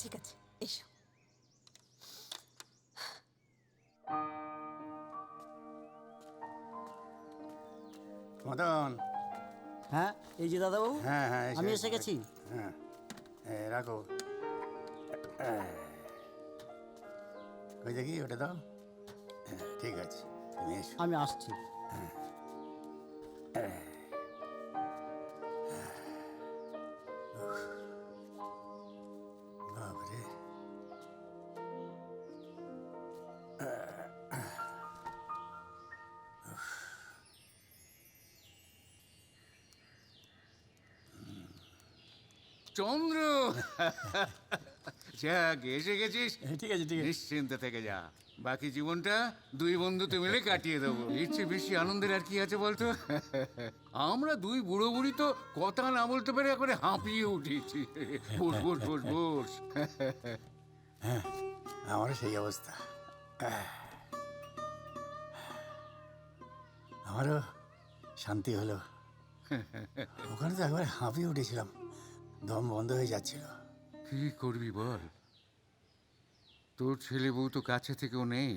ঠিক আছে, এসো। মদন। হ্যাঁ, এই যে দাদাবাবু। হ্যাঁ হ্যাঁ, আমি এসে গেছি। হ্যাঁ, রাখো। ওই দেখি ওটা দাও। হ্যাঁ, ঠিক আছে, তুমি এসো। আমি আসছি। বাবারে, চন্দ্র, যাক এসে গেছিস। ঠিক আছে ঠিক আছে। নিশ্চিন্তে থেকে যা, বাকি জীবনটা দুই বন্ধুতে মিলে কাটিয়ে দেবো। এর চেয়ে বেশি আনন্দের আর কি আছে বলতো? আমরা দুই বুড়ো বুড়ি তো কথা না বলতে পেরে একবারে হাঁপিয়ে উঠেছি। বস বস বস বস। হ্যাঁ, আমারও সেই অবস্থা। আমারও শান্তি হলো। ওখানে তো একবার হাঁপিয়ে উঠেছিলাম, দম বন্ধ হয়ে যাচ্ছিল। কি করবি বল, তোর ছেলে বউ তো কাছে থেকেও নেই,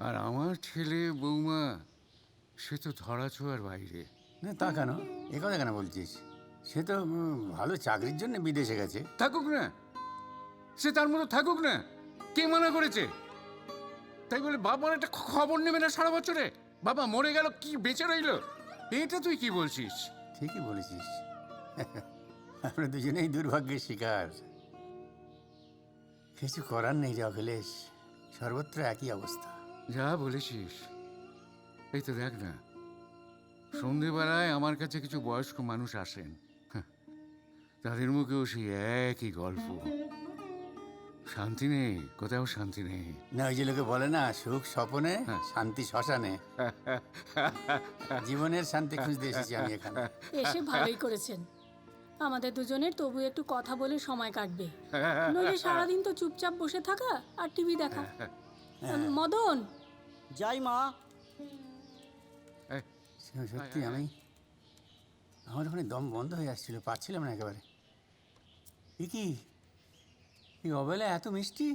আর আমার ছেলে বৌমা সে তো ধরাছোঁয়ার বাইরে। না তা কেন, এ কথা কেন বলছিস? সে তো ভালো চাকরির জন্য বিদেশে গেছে। থাকুক না, সে তার মতো থাকুক না, কে মানা করেছে? তাই বলে বাবার একটা খবর নেবে না সারা বছরে? বাবা মরে গেল, কি বেঁচে রইল? এটা তুই কি বলছিস? ঠিকই বলেছিস। আমরা দুজনেই দুর্ভাগ্যের শিকার। কিছু করার নেই রে অখিলেশ, সর্বত্র একই অবস্থা। যা বলেছিস। এই তো দেখ না, সন্ধেবেলায় আমার কাছে কিছু বয়স্ক মানুষ আসেন, তাদের মুখেও সেই একই গল্প। শান্তি নেই, কোথাও শান্তি নেই। না ওই যে লোকে বলে না, সুখ স্বপনে শান্তি শ্মশানে। জীবনের শান্তি খুঁজতে এসেছি আমি এখানে। এসে ভালোই করেছেন। আমাদের দুজনের তবু একটু কথা বলে সময় কাটবে, নইলে সারাদিন তো চুপচাপ বসে থাকা আর টিভি দেখা। মদন, যাই মা। সত্যি আমার ওখানে দম বন্ধ হয়ে আসছিল, পাচ্ছিলাম না একেবারে। কি এই অবেলায় এত মিষ্টি?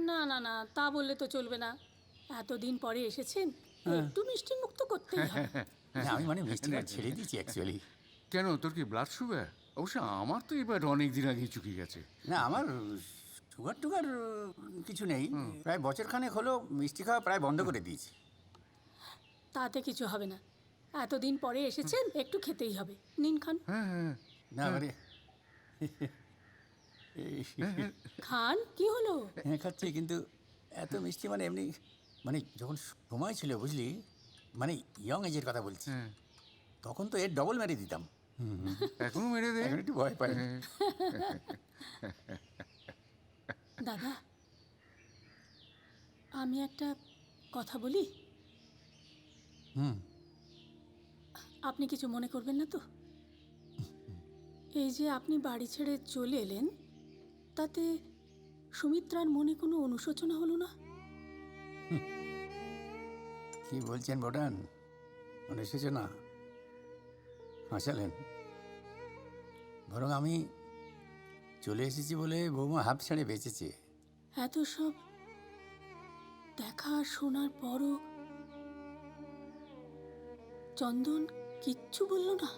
না না না, তা বললে তো চলবে না। এতদিন পরে এসেছেন, একটু মিষ্টি মুক্ত করতেই হবে। না, আমি মানে মিষ্টি ছেড়ে দিয়েছি অ্যাকচুয়ালি। কেন, তোর কি ব্লাড সুগার? অবশ্য আমার তো এবার অনেক দিন আগেই চুকে গেছে। না, আমার সুগার টুগার কিছু নেই। প্রায় বছরখানেক হলো মিষ্টি খাওয়া প্রায় বন্ধ করে দিয়েছি। তাতে কিছু হবে না, এতদিন পরে এসেছেন, একটু খেতেই হবে। নিন খান। না মানে খান, কি হলো? হ্যাঁ খাচ্ছি, কিন্তু এত মিষ্টি মানে এমনি, মানে যখন সময় ছিল বুঝলি, মানে ইয়ং এজের কথা বলছি, তখন তো এর ডবল মেরে দিতাম। এখনো মেরে দে, এখন একটু ভয় পাই। দাদা, আমি একটা কথা বলি? আপনি কিছু মনে করবেন না তো? এই যে আপনি বাড়ি ছেড়ে চলে এলেন, তাতে সুমিত্রার মনে কোনো অনুশোচনা হলো না? কি বলছেন বোটান, অনুশোচনা? হাসালেন। বরং আমি চলে এসেছি বলে বৌমা হাফ ছেড়ে বেঁচেছে। এত সব দেখা শোনার পরও চন্দন কিচ্ছু বলল না?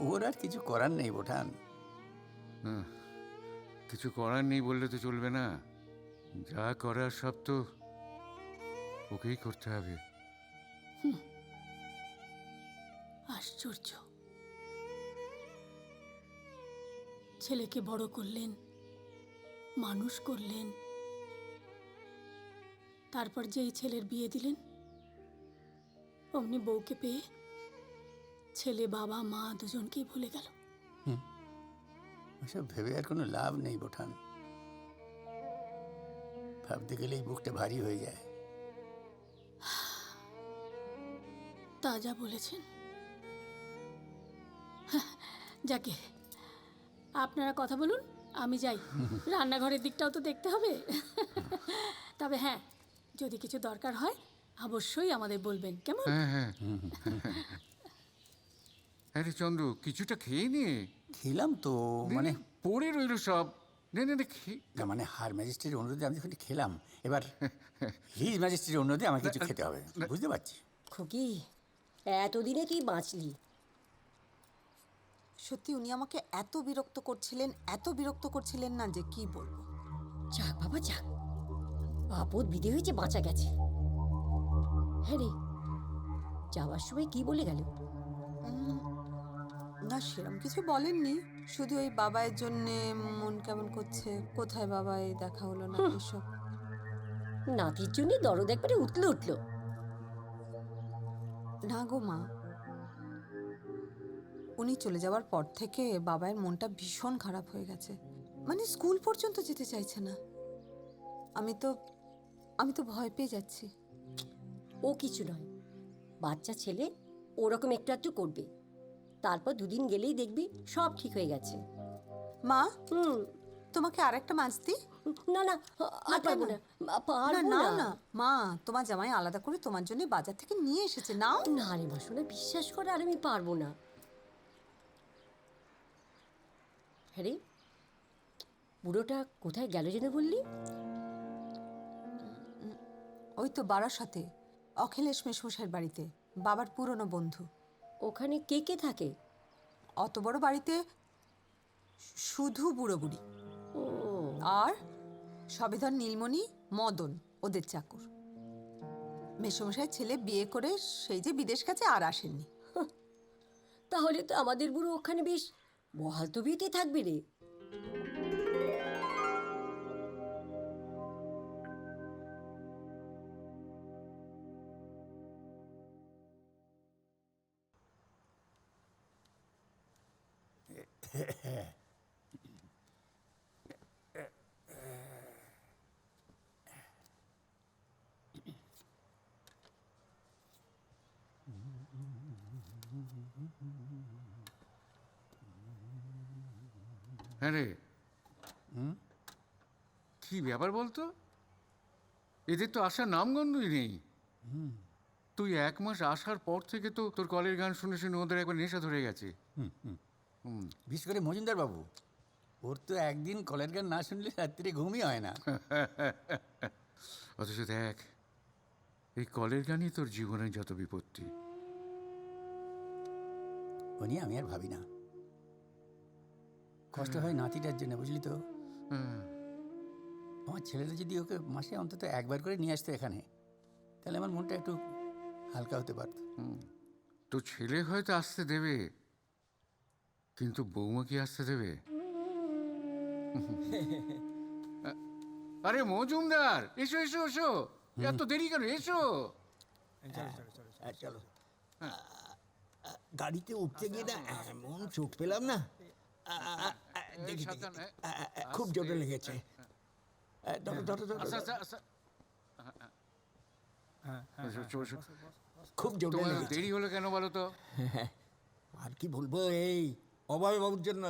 ওর আর কিছু করার নেই বোঠান। কিছু করার নেই বললে তো চলবে না, যা করার সব তো ওকেই করতে হবে। আশ্চর্য, ছেলেকে বড় করলেন, মানুষ করলেন, তারপর যেই ছেলের বিয়ে দিলেন, অমনি বউকে পেয়ে ছেলে বাবা মা দুজনকেই ভুলে গেল। ওসব ভেবে আর কোনো লাভ নেই বোঠান। ভাবতে গেলেই বুকটা ভারী হয়ে যায়। তা যা বলেছেন। যাকে, আপনারা কথা বলুন, আমি যাই। রান্নাঘরের দিকটাও তো দেখতে হবে। তবে হ্যাঁ, যদি কিছু দরকার হয় অবশ্যই আমাদের বলবেন, কেমন? আরে চন্দ্র, কিছুটা খেয়ে নিয়ে। খেলাম তো, মানে পড়ে রইল সব। না মানে হার ম্যাজিস্ট্রেটের অনুরোধে আমি যখন খেলাম, এবার হিজ ম্যাজিস্ট্রেটের অনুরোধে আমাকে কিছু খেতে হবে, বুঝতে পারছি। খুকি, এতদিনে তুই বাঁচলি। সত্যি উনি আমাকে এত বিরক্ত করছিলেন না যে কি বলবো। যাক বাবা যাক, আপদ বিধে হয়েছে, বাঁচা গেছে। হ্যাঁ রে, যাওয়ার সময় কি বলে গেল? না সেরকম কিছু বলেননি, শুধু ওই বাবাইয়ের জন্যে মন কেমন করছে, কোথায় বাবাই দেখা হলো না, এসব। নাতির জন্য দরদ একবারে উঠলো। না গো মা, উনি চলে যাওয়ার পর থেকে বাবাইয়ের মনটা ভীষণ খারাপ হয়ে গেছে, মানে স্কুল পর্যন্ত যেতে চাইছে না। আমি তো ভয় পেয়ে যাচ্ছি। ও কিছু নয়, বাচ্চা ছেলে, ওরকম একটু একটু করবে, তারপর দুদিন গেলেই দেখবি সব ঠিক হয়ে গেছে। মা, তোমাকে আরেকটা মাছ দিই? না না, আর পারবো না, পারবো না। না মা, তোমার জামাই আলাদা করে তোমার জন্য বাজার থেকে নিয়ে এসেছে, নাও। না রে বাসনা, বিশ্বাস করে, আর আমি পারবো না। হ্যাঁ রে, বুড়োটা কোথায় গেল যেন বললি? ওই তো বারাসাতে, অখিলেশ মেশমশাইয়ের বাড়িতে, বাবার পুরনো বন্ধু। ওখানে কে কে থাকে? অত বড় বাড়িতে শুধু বুড়ো বুড়ি, আর সবেধন, নীলমণি, মদন ওদের চাকর। মেসোমশাই ছেলে বিয়ে করে সেই যে বিদেশ গেছে আর আসেননি। তাহলে তো আমাদের বুড়ো ওখানে বেশ বহাল তবিয়তেই থাকবে রে। হ্যাঁ রে, কি ব্যাপার বলতো? এদের তো আসার নামগন্ধই নেই। তুই 1 মাস আসার পর থেকে তো তোর কলের গান শুনে শুনে ওদের একবার নেশা ধরে গেছে। বিশেষ করে মজুমদার বাবু, ওর তো একদিন কলের গান না শুনলে রাত্রিরে ঘুমই হয় না। অথচ দেখ, এই কলের গানই তোর জীবনের যত বিপত্তি। ও নিয়ে আমি আর ভাবি না, কষ্ট হয় নাতিটার জন্য, বুঝলি তো। আমার ছেলেটা যদি ওকে মাসে অন্তত একবার করে নিয়ে আসতো এখানে, তাহলে আমার মনটা একটু হালকা হতে পারত। তো ছেলে হয়তো আসতে দেবে, কিন্তু বৌমা কি আসতে দেবে? আরে মজুমদার, এসো এসো এসো, এত দেরি কেন? এসো। চলো। গাড়িতে উঠতে গিয়ে না এমন চোট পেলাম না, খুব জোরে লেগেছে। খুব জোরে লেগেছে। দেরি হলো কেন বলো তো? আর কি বলবো, এই অভয় বাবুর জন্য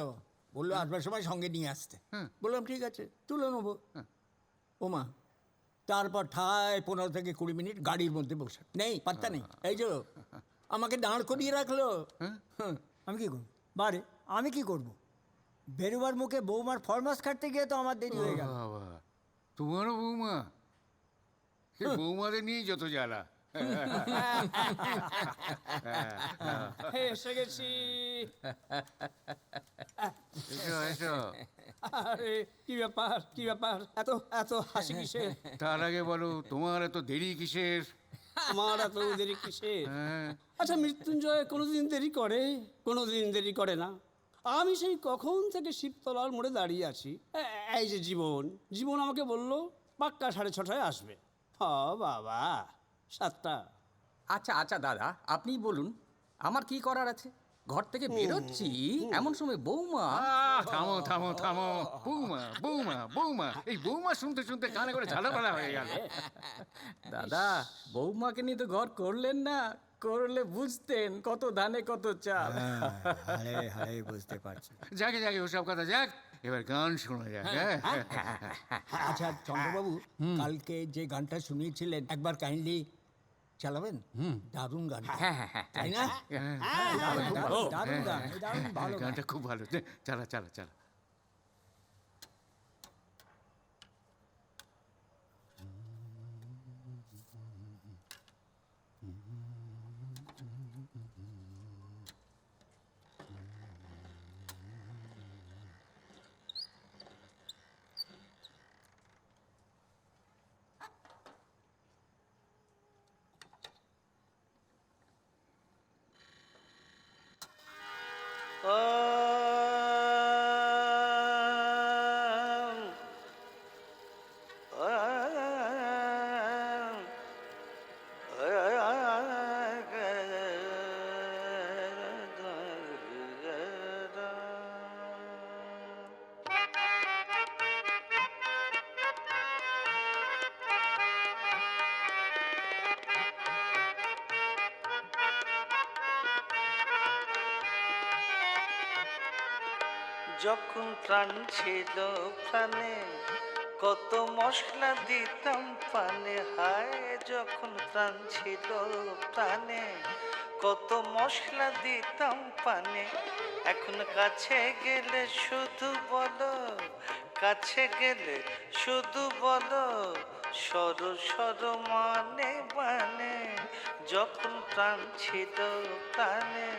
বললো আসবার সময় সঙ্গে নিয়ে আসতে। বললাম ঠিক আছে, তুলে নেবো। ওমা, তারপর ঠায় 15 থেকে 20 মিনিট গাড়ির মধ্যে বসে নেই, পাত্তা নেই। এই যে আমাকে দাঁড় করিয়ে রাখলো। আমি কি করবো বারে? আমি কি করবো? বেরোবার মুখে বৌমার ফরমাস কাটতে গিয়ে তো আমার দেরি হয়ে গেল। তোমারও বৌমা? বৌমাদের নিয়েই যত জ্বালা। এসে গেছি। এসো এসো। আরে কি ব্যাপার, কি ব্যাপার, এত এত হাসি কিসের? তার আগে বলো, তোমার এত দেরি কিসের? আমার এত দেরি কিসের? আচ্ছা, মৃত্যুঞ্জয় কোনোদিন দেরি করে? কোনোদিন দেরি করে না। আমি সেই কখন থেকে শিবতলার মোড়ে দাঁড়িয়ে আছি। এই যে জীবন, জীবন আমাকে বলল পাক্কা 6:30টায় আসবে। হ বাবা, 7টা। আচ্ছা আচ্ছা দাদা, আপনি বলুন আমার কি করার আছে? ঘর থেকে বেরোচ্ছি এমন সময় বৌমা। থামো থামো থামো, বৌমা বৌমা বৌমা, এই বৌমা শুনতে শুনতে কানে করে ঝালাপালা হয়ে গেল। দাদা, বৌমাকে নিয়ে তো ঘর করলেন না, করলে বুঝতেন কত ধানে কত চাল। বুঝতে পারছি। যাকে যাকে ওসব কথা যাক, এবার গান শোনা যাক। আচ্ছা চন্দ্রবাবু, কালকে যে গানটা শুনিয়েছিলেন একবার কাইন্ডলি চালাবেন? দারুণ গান, তাই না? গানটা খুব ভালো। চালা চালা চালা। যখন প্রাণ ছিল প্রাণে, কত মশলা দিতাম পানে। হায়, যখন প্রাণ ছিল প্রাণে, কত মশলা দিতাম পানে। এখন কাছে গেলে শুধু বলো, কাছে গেলে শুধু বলো, সর সর মানে মানে। যখন প্রাণ ছিল প্রাণে,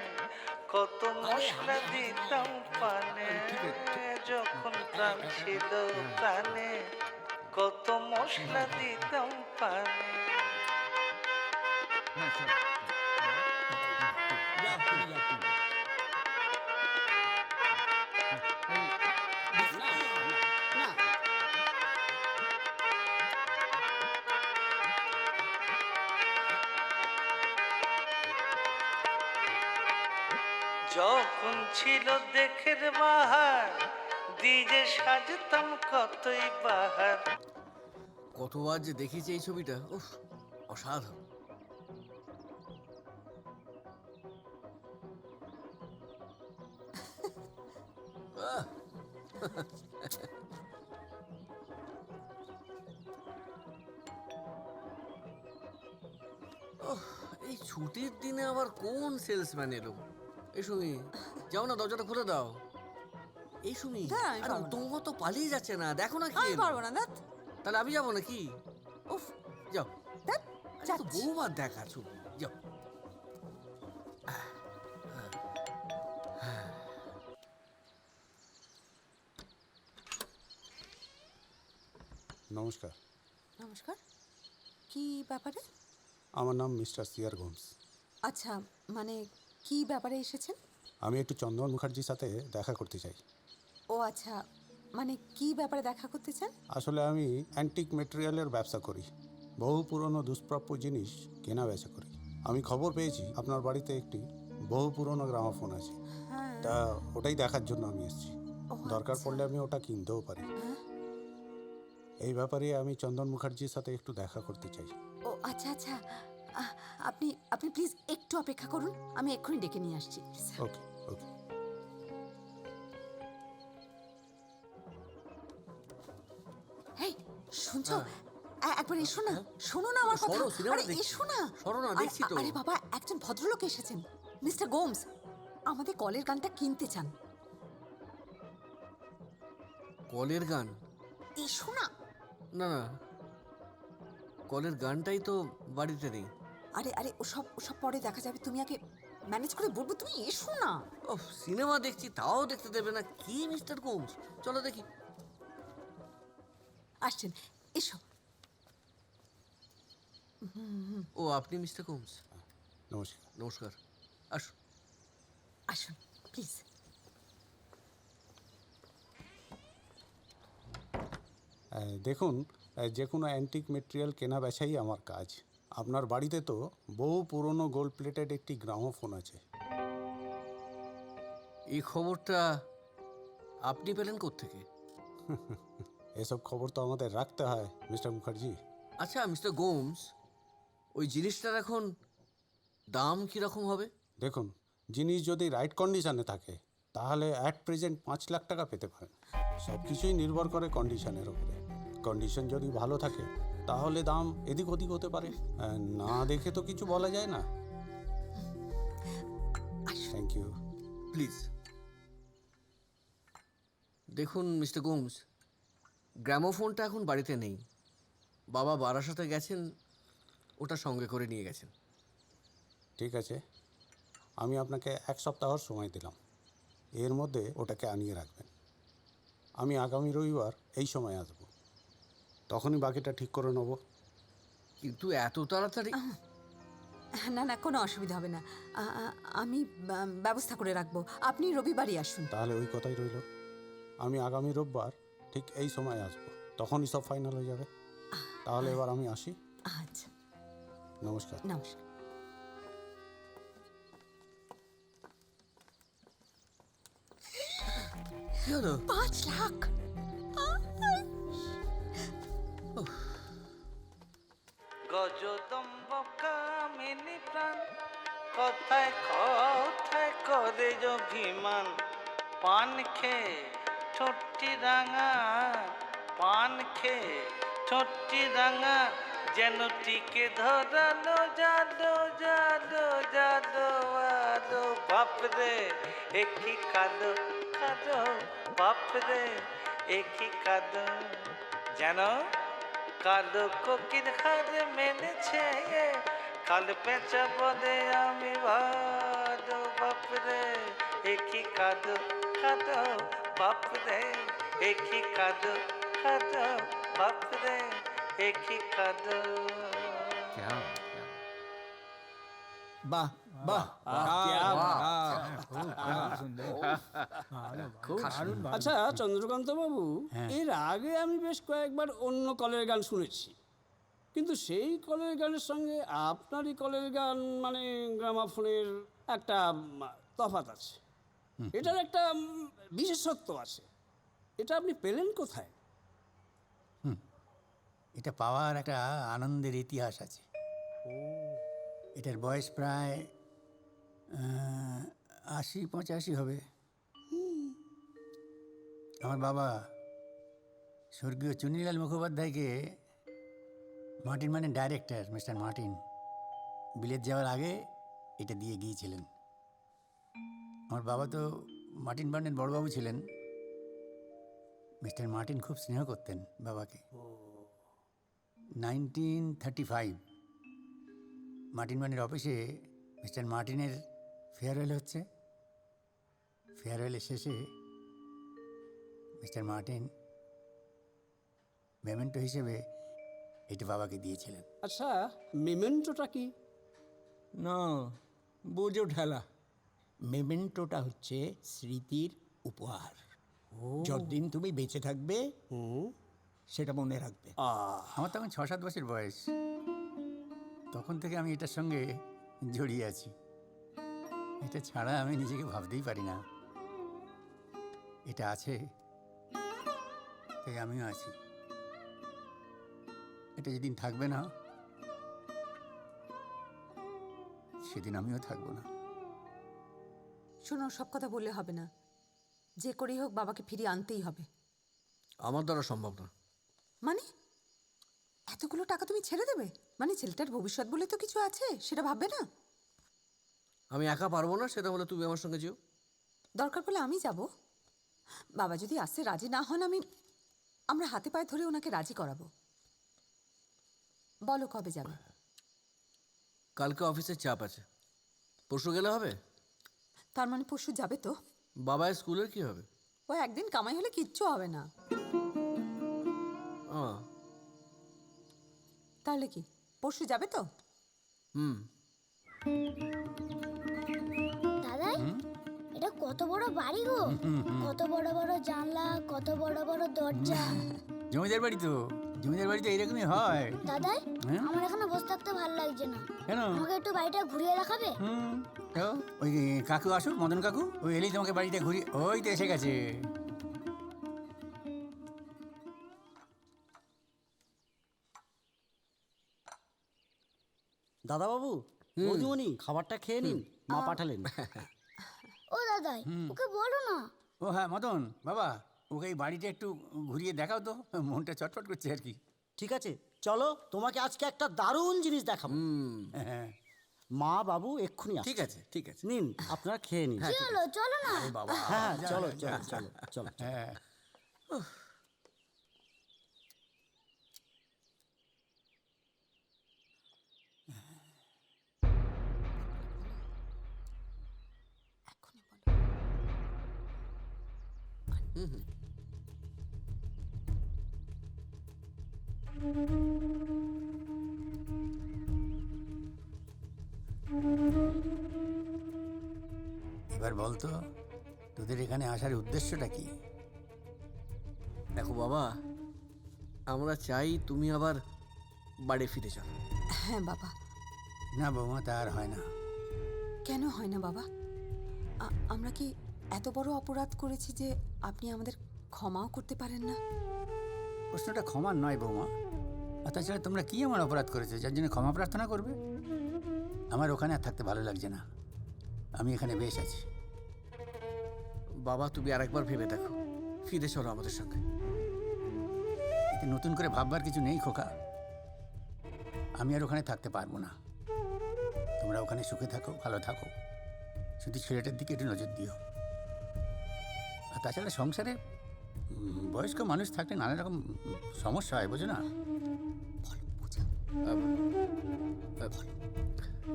কত মশলা দিতাম পানে। যখন প্রাণ ছিল প্রাণে, কত মশলা দিতাম পানে। হ্যাঁ চল যা তুমি যা তুমি। না, না, না। যখন ছিল দেখের বাহার দিজে সাজতাম কতই বাহার। কতবার যে দেখেছি এই ছবিটা, উফ, অসাধারণ। আহ! ওহ, এই ছুটির দিনে আবার কোন সেলসম্যান এলো? এই সুমি, যাও না, দরজাটা খুলে দাও। এই সুমি, দাঁড়া, আমি আরে পারবো না। উত্তম তো পালিয়ে যাচ্ছে না, দেখো না কি আমি এলো। পারবো না, দেখ। তাহলে আমি যাবো নাকি? উফ, যাও, দেখ, আরে তো বহুবার দেখা ছবি, যাও। নমস্কার, নমস্কার। কি ব্যাপারে? আমার নাম মিস্টার সিয়ার গোমস। আচ্ছা, মানে কি ব্যাপারে এসেছেন? আমি একটু চন্দন মুখার্জির সাথে দেখা করতে চাই। ও আচ্ছা, মানে কি ব্যাপারে দেখা করতে চান? আসলে আমি অ্যান্টিক মেটেরিয়ালের ব্যবসা করি, বহু পুরনো দুষ্প্রাপ্য জিনিস কেনা বেচা করি। আমি খবর পেয়েছি আপনার বাড়িতে একটি বহু পুরনো গ্রামাফোন আছে, হ্যাঁ। তা ওটাই দেখার জন্য আমি এসেছি। ও দরকার আচ্ছা। পড়লে আমি ওটা কিনতেও পারি। হ্যাঁ। এই ব্যাপারে আমি চন্দন মুখার্জির সাথে একটু দেখা করতে চাই। ও আচ্ছা আচ্ছা, আপনি আপনি প্লিজ একটু অপেক্ষা করুন, আমি এক্ষুনি ডেকে নিয়ে আসছি। ওকে ওকে। হেই, শুনছো? একবার এসো না, শোনো না আমার কথা। সরো, সিনেমা আরে দেখছি। এসো না। সরো না, দেখছি তো। আরে বাবা, একজন ভদ্রলোক এসেছেন, মিস্টার গোমস, আমাদের কলের গানটা কিনতে চান। কলের গান? এসো না। না না, কলের গানটাই তো বাড়িতে নেই। আরে আরে, ওসব ওসব পরে দেখা যাবে, তুমি আগে ম্যানেজ করে বলবো, তুমি এসো না। ও, সিনেমা দেখছি তাও দেখতে দেবে না কি মিস্টার গোমস? চলো দেখি। আসছেন, এসো। ও, আপনি মিস্টার গোমস? নমস্কার। নমস্কার, আসুন আসুন প্লিজ। দেখুন, যে কোনো অ্যান্টিক মেটেরিয়াল কেনা বেচাই আমার কাজ। আপনার বাড়িতে তো বহু পুরনো গোল্ড প্লেটেড একটি গ্রামোফোন আছে। এই খবরটা আপনি পেলেন কোত্থেকে? এসব খবর তো আমাদের রাখতে হয় মিস্টার মুখার্জি। আচ্ছা মিস্টার গোমস, ওই জিনিসটার এখন দাম কীরকম হবে? দেখুন, জিনিস যদি রাইট কন্ডিশনে থাকে তাহলে অ্যাট প্রেজেন্ট 5 লাখ টাকা পেতে পারেন। সব কিছুই নির্ভর করে কন্ডিশনের উপরে। কন্ডিশন যদি ভালো থাকে তাহলে দাম এদিক ওদিক হতে পারে, না দেখে তো কিছু বলা যায় না। Thank you. প্লিজ দেখুন মিস্টার গোমস, গ্রামোফোনটা এখন বাড়িতে নেই। বাবা বারাসাতে গেছেন, ওটা সঙ্গে করে নিয়ে গেছেন। ঠিক আছে, আমি আপনাকে 1 সপ্তাহর সময় দিলাম, এর মধ্যে ওটাকে আনিয়ে রাখবেন। আমি আগামী রবিবার এই সময় আসব, তখনই বাকিটা ঠিক করে নেব। কিন্তু এত তাড়াতাড়ি? না না, কোনো অসুবিধা হবে না, আমি ব্যবস্থা করে রাখবো। আপনি রবিবারই আসুন। তাহলে ওই কথাই রইল, আমি আগামী রোববার ঠিক এই সময় আসব, তখনই সব ফাইনাল হয়ে যাবে। তাহলে এবার আমি আসি। আচ্ছা, নমস্কার। নমস্কার। কি হলো? 5 লাখ! গজদম্ব কামিনী প্রাণ, কথায় কথায় করে অভিমান। পান খেয়ে ঠোঁটটি রাঙা, পান খেয়ে ঠোঁটটি রাঙা, যেন টিকে ধরালো জাদো জাদো জাদো আদো। বাপরে একই কাদো কাদো, বাপরে একই কাদো, যেন কালো কোকির হারে মেনেছে, কাল পেঁচা বলে আমি ভালো। বাপরে একই কাদো কাদো, বাপরে একই কাদো কাদো, বাপরে একই কাদো। বাহ বাহ क्या बात। আচ্ছা চন্দ্রকান্ত বাবু, এর আগে আমি বেশ কয়েকবার অন্য কলের গান শুনেছি, কিন্তু সেই কলের গানের সঙ্গে আপনারই কলের গান মানে গ্রামাফোনের একটা তফাৎ আছে। এটার একটা বিশেষত্ব আছে। এটা আপনি পেলেন কোথায়? এটা পাওয়ার একটা আনন্দের ইতিহাস আছে। এটার বয়স প্রায় ৮০-৮৫ হবে। আমার বাবা স্বর্গীয় চুনিলাল মুখোপাধ্যায়কে, মার্টিন মানে ডাইরেক্টর মিস্টার মার্টিন, বিলেত যাওয়ার আগে এটা দিয়ে গিয়েছিলেন। আমার বাবা তো মার্টিন বার্নের বড়বাবু ছিলেন। মিস্টার মার্টিন খুব স্নেহ করতেন বাবাকে। 1935 মার্টিন বার্নের অফিসে মিস্টার মার্টিনের ফেয়ারওয়েল হচ্ছে। ফেয়ারওয়েলের শেষে মিস্টার মার্টিন মেমেন্টো হিসেবে এটা বাবাকে দিয়েছিলেন। আচ্ছা মেমেন্টোটা কি? না, বোঝো ঠেলা। মেমেন্টোটা হচ্ছে স্মৃতির উপহার। যতদিন তুমি বেঁচে থাকবে সেটা মনে রাখবে। আমার তখন 6-7 বছর বয়স। তখন থেকে আমি এটার সঙ্গে জড়িয়ে আছি। এটা ছাড়া আমি নিজেকে ভাবতেই পারি না। এটা আছে তাই আমিও আছি। এটা যেদিন থাকবে না সেদিন আমিও থাকবো না। শোনো, সব কথা বললে হবে না। যে করেই হোক বাবাকে ফিরিয়ে আনতেই হবে। আমার দ্বারা সম্ভব না। মানে এতগুলো টাকা তুমি ছেড়ে দেবে? মানে ছেলেটার ভবিষ্যৎ বলে তো কিছু আছে, সেটা ভাববে না? আমি একা পারবো না, সেটা হলে তুমি আমার সঙ্গে যেও। দরকার পড়লে আমি যাব। বাবা যদি আসতে রাজি না হন, আমরা হাতে পায়ে ধরে ওনাকে রাজি করাবো। বলো কবে যাবে? কালকে অফিসের চাপ আছে, পরশু গেলে হবে? তার মানে পরশু যাবে তো? বাবার স্কুলের কি হবে? ও একদিন কামাই হলে কিচ্ছু হবে না। তাহলে কি পরশু যাবে তো? দাদাই, এটা কত বড় বাড়ি গো! কত বড় বড় জানলা, কত বড় বড় দরজা। জমিদার বাড়ি তো, জমিদার বাড়ি তো এরকমই হয়। দাদাই, আমার এখানে বসে থাকতে ভালো লাগছে না। কেন? আমাকে একটু বাড়িটা ঘুরিয়ে দেখাবে? ওই কাকু আসুক, মদন কাকু, ওই এলেই তোমাকে বাড়িটা ঘুরিয়ে, ওই তো এসে গেছে। দাদাবাবু, বৌদিমণি, খাবারটা খেয়ে নিন, মা পাঠালেন। ও দাদাই, ওকে বলো না। ও হ্যাঁ মদন বাবা, ওকে এই বাড়িটা একটু ঘুরিয়ে দেখাও তো, মনটা চটপট করছে আর কি। ঠিক আছে, চলো, তোমাকে আজকে একটা দারুণ জিনিস দেখাবো। মা বাবু এক্ষুনি আসছে। ঠিক আছে, ঠিক আছে, নিন, আপনারা খেয়ে নিন। চলো চলো না। বাবা হ্যাঁ, চলো চলো চলো চলো। হ্যাঁ এবার বলতো তোদের এখানে আসার উদ্দেশ্যটা কি? দেখো বাবা, আমরা চাই তুমি আবার বাড়ি ফিরে যাও। হ্যাঁ বাবা। না বৌমা, তা আর হয় না। কেন হয় না বাবা? আমরা কি এত বড় অপরাধ করেছি যে আপনি আমাদের ক্ষমাও করতে পারেন না? প্রশ্নটা ক্ষমার নয় বৌমা। আর তাছাড়া তোমরা কি এমন অপরাধ করেছো যার জন্য ক্ষমা প্রার্থনা করবে? আমার ওখানে আর থাকতে ভালো লাগছে না, আমি এখানে বেশ আছি। বাবা, তুমি আরেকবার ভেবে দেখো, ফিরে চলো আমাদের সঙ্গে। এতে নতুন করে ভাববার কিছু নেই খোকা। আমি আর ওখানে থাকতে পারবো না। তোমরা ওখানে সুখে থাকো, ভালো থাকো, শুধু ছেলেটার দিকে একটু নজর দিও। আর তাছাড়া সংসারে বয়স্ক মানুষ থাকলে নানা রকম সমস্যা হয়, বোঝো না?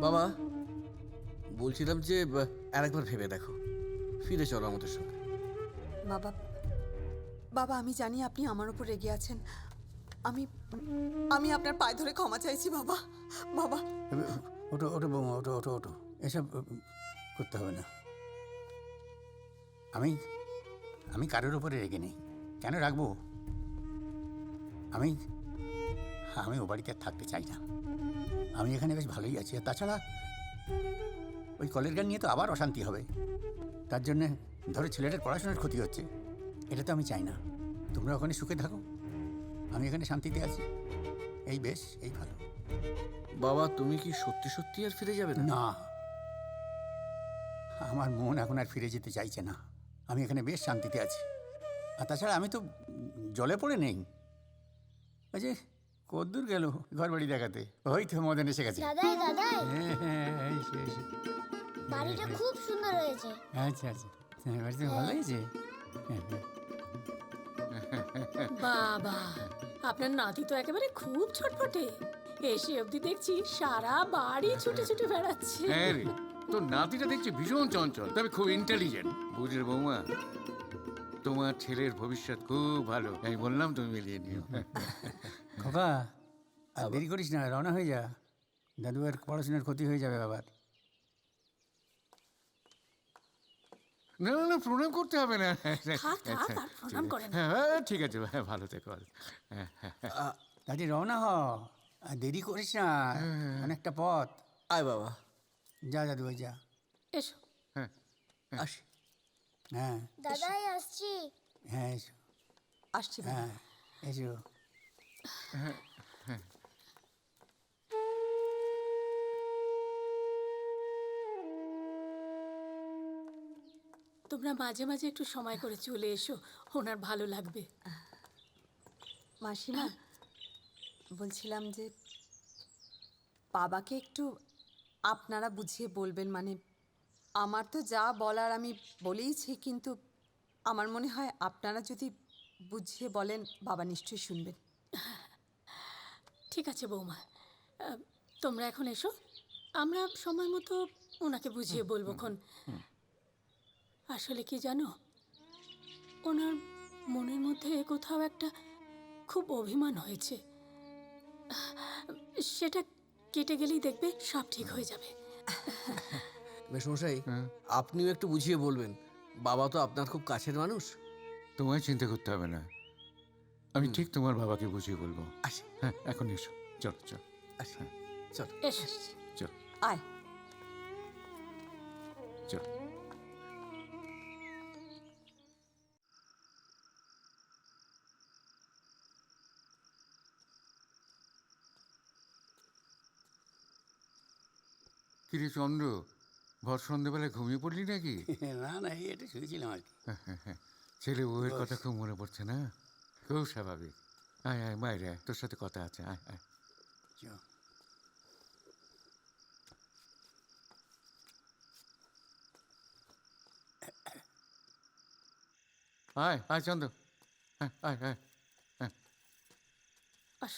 বাবা, বলছিলাম যে আরেকবার ভেবে দেখো, ফিরে চলো আমাদের সঙ্গে। বাবা বাবা, আমি জানি আপনি আমার উপর রেগে আছেন। আমি আপনার পায়ে ধরে ক্ষমা চাইছি বাবা। বাবা ওটো ওটো বৌমা, ওটো ওটো ওটো। এসব করতে হবে না। আমি আমি কারোর উপরে রেগে নেই। কেন রাখবো? আমি আমি ও বাড়িতে আর থাকতে চাই না। আমি এখানে বেশ ভালোই আছি। আর তাছাড়া ওই কলের গান নিয়ে তো আবার অশান্তি হবে। তার জন্যে ধরো ছেলেটার পড়াশোনার ক্ষতি হচ্ছে, এটা তো আমি চাই না। তোমরা ওখানে সুখে থাকো, আমি এখানে শান্তিতে আছি। এই বেশ, এই ভালো। বাবা, তুমি কি সত্যি সত্যি আর ফিরে যাবে না, আমার মন এখন আর ফিরে যেতে চাইছে না। আমি এখানে বেশ শান্তিতে আছি। আর তাছাড়া আমি তো জলে পড়ে নেই। ওই যে কদ্দূর গেল ঘর বাড়ি দেখাতে, ওই তো মদন এসে গেছে। দাদাই দাদাই, হ্যাঁ, এসে। বাড়িটা খুব সুন্দর হয়েছে। আচ্ছা আচ্ছা, বাড়িতে ভালো হয়েছে। বাবা, আপনার নাতি তো একেবারে খুব ছটফটে। এসে অবধি দেখছি সারা বাড়ি ছুটে ছুটে বেড়াচ্ছে। হ্যাঁ রে, তোর নাতিটা দেখছি ভীষণ চঞ্চল, তবে খুব ইন্টেলিজেন্ট। বুঝলে বৌমা, তোমার ছেলের ভবিষ্যৎ খুব ভালো। আমি বললাম তুমি মিলিয়ে নিও। খোকা, আর দেরি করিস না, রওনা হয়ে যা। দাদুয়ার পড়াশোনার ক্ষতি হয়ে যাবে আবার। না না না, প্রণাম করতে হবে না। থাক, থাক, আর প্রণাম করেন না। হ্যাঁ ঠিক আছে, ভালো থেকো। দাদি রওনা হ, আর দেরি করিস না, অনেকটা পথ। আয় বাবা, যা দাদু ভাই যা। এসো। আসি। হ্যাঁ দাদাই আসছি। হ্যাঁ এসো। আসছি। হ্যাঁ এসো। তোমরা মাঝে মাঝে একটু সময় করে চলে এসো, ওনার ভালো লাগবে। মাসিমা, বলছিলাম যে বাবাকে একটু আপনারা বুঝিয়ে বলবেন। মানে আমার তো যা বলার আমি বলেইছি, কিন্তু আমার মনে হয় আপনারা যদি বুঝিয়ে বলেন বাবা নিশ্চয়ই শুনবেন। ঠিক আছে বৌমা, তোমরা এখন এসো, আমরা সময় মতো ওনাকে বুঝিয়ে বলবো খন। আসলে কি জানো, ওনার মনের মধ্যে কোথাও একটা খুব অভিমান হয়েছে। সেটা কেটে গেলেই দেখবে সব ঠিক হয়ে যাবে। মেসমশাই, আপনিও একটু বুঝিয়ে বলবেন। বাবা তো আপনার খুব কাছের মানুষ। তোমায় চিন্তা করতে হবে না, আমি ঠিক তোমার বাবাকে বুঝিয়ে বলবো। হ্যাঁ, এখন এসো, চল চল। চল এসো। চল আয়। চল। কিরে চন্দ্র, ভর সন্ধ্যেবেলায় ঘুমিয়ে পড়লি নাকি? না না, এই এটা শুয়েছিলাম আর কি। ছেলে বউয়ের কথা খুব মনে পড়ছে না? খুব স্বাভাবিক। আয় আয় বাইরে আয়, তোর সাথে কথা আছে। আয় আয়। আয় আয় চন্দ্র, আয় আয় আয়।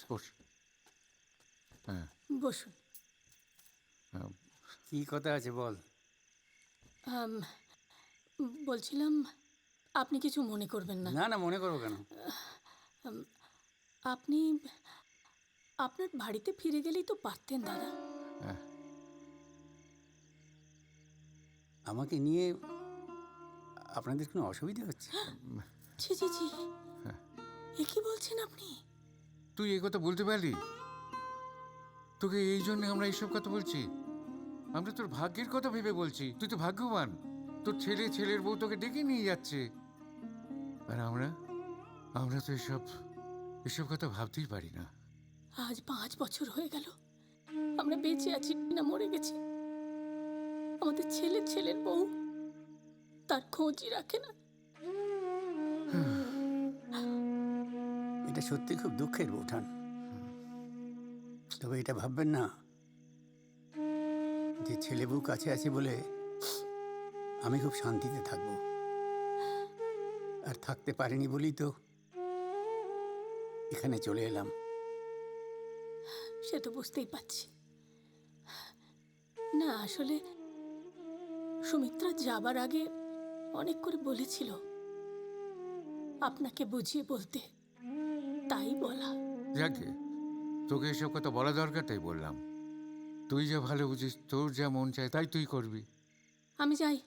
বস। হ্যাঁ বসুন। কি কথা আছে বল। বলছিলাম, আপনি কিছু মনে করবেন না। না না, মনে করবো কেন? আপনি আপনার বাড়িতে ফিরে গেলেই তো পারতেন দাদা। আমাকে নিয়ে আপনাদের কোনো অসুবিধা হচ্ছে? ছি ছি ছি, এ কি বলছেন আপনি? তুই এই কথা বলতে পারলি? তোকে এই জন্য আমরা এইসব কথা বলছি? আমরা তোর ভাগ্যের কথা ভেবে বলছি। তুই তো ভাগ্যবান, তোর ছেলের বউ তোকে ডেকে নিয়ে যাচ্ছে। আর আমরা তো এসব কথা ভাবতেই পারি না। আজ 5 বছর হয়ে গেল আমরা বেঁচে আছি না মরে গেছি। আমাদের ছেলের বউ তার খোঁজই রাখে না। এটা সত্যি খুব দুঃখের বউঠান। তবে এটা ভাববেন না যে ছেলে বউ কাছে আছে বলে আমি খুব শান্তিতে থাকবো। আর থাকতে পারিনি বলেই তো এখানে চলে এলাম। সে তো বুঝতেই পারছি। না আসলে সুমিত্রা যাবার আগে অনেক করে বলেছিল আপনাকে বুঝিয়ে বলতে, তাই বলা। যাকে তোকে এসব কথা বলা দরকার, তাই বললাম। তুই যা ভালো বুঝিস, তোর যা মন চায় তাই তুই করবি। আমি যাই,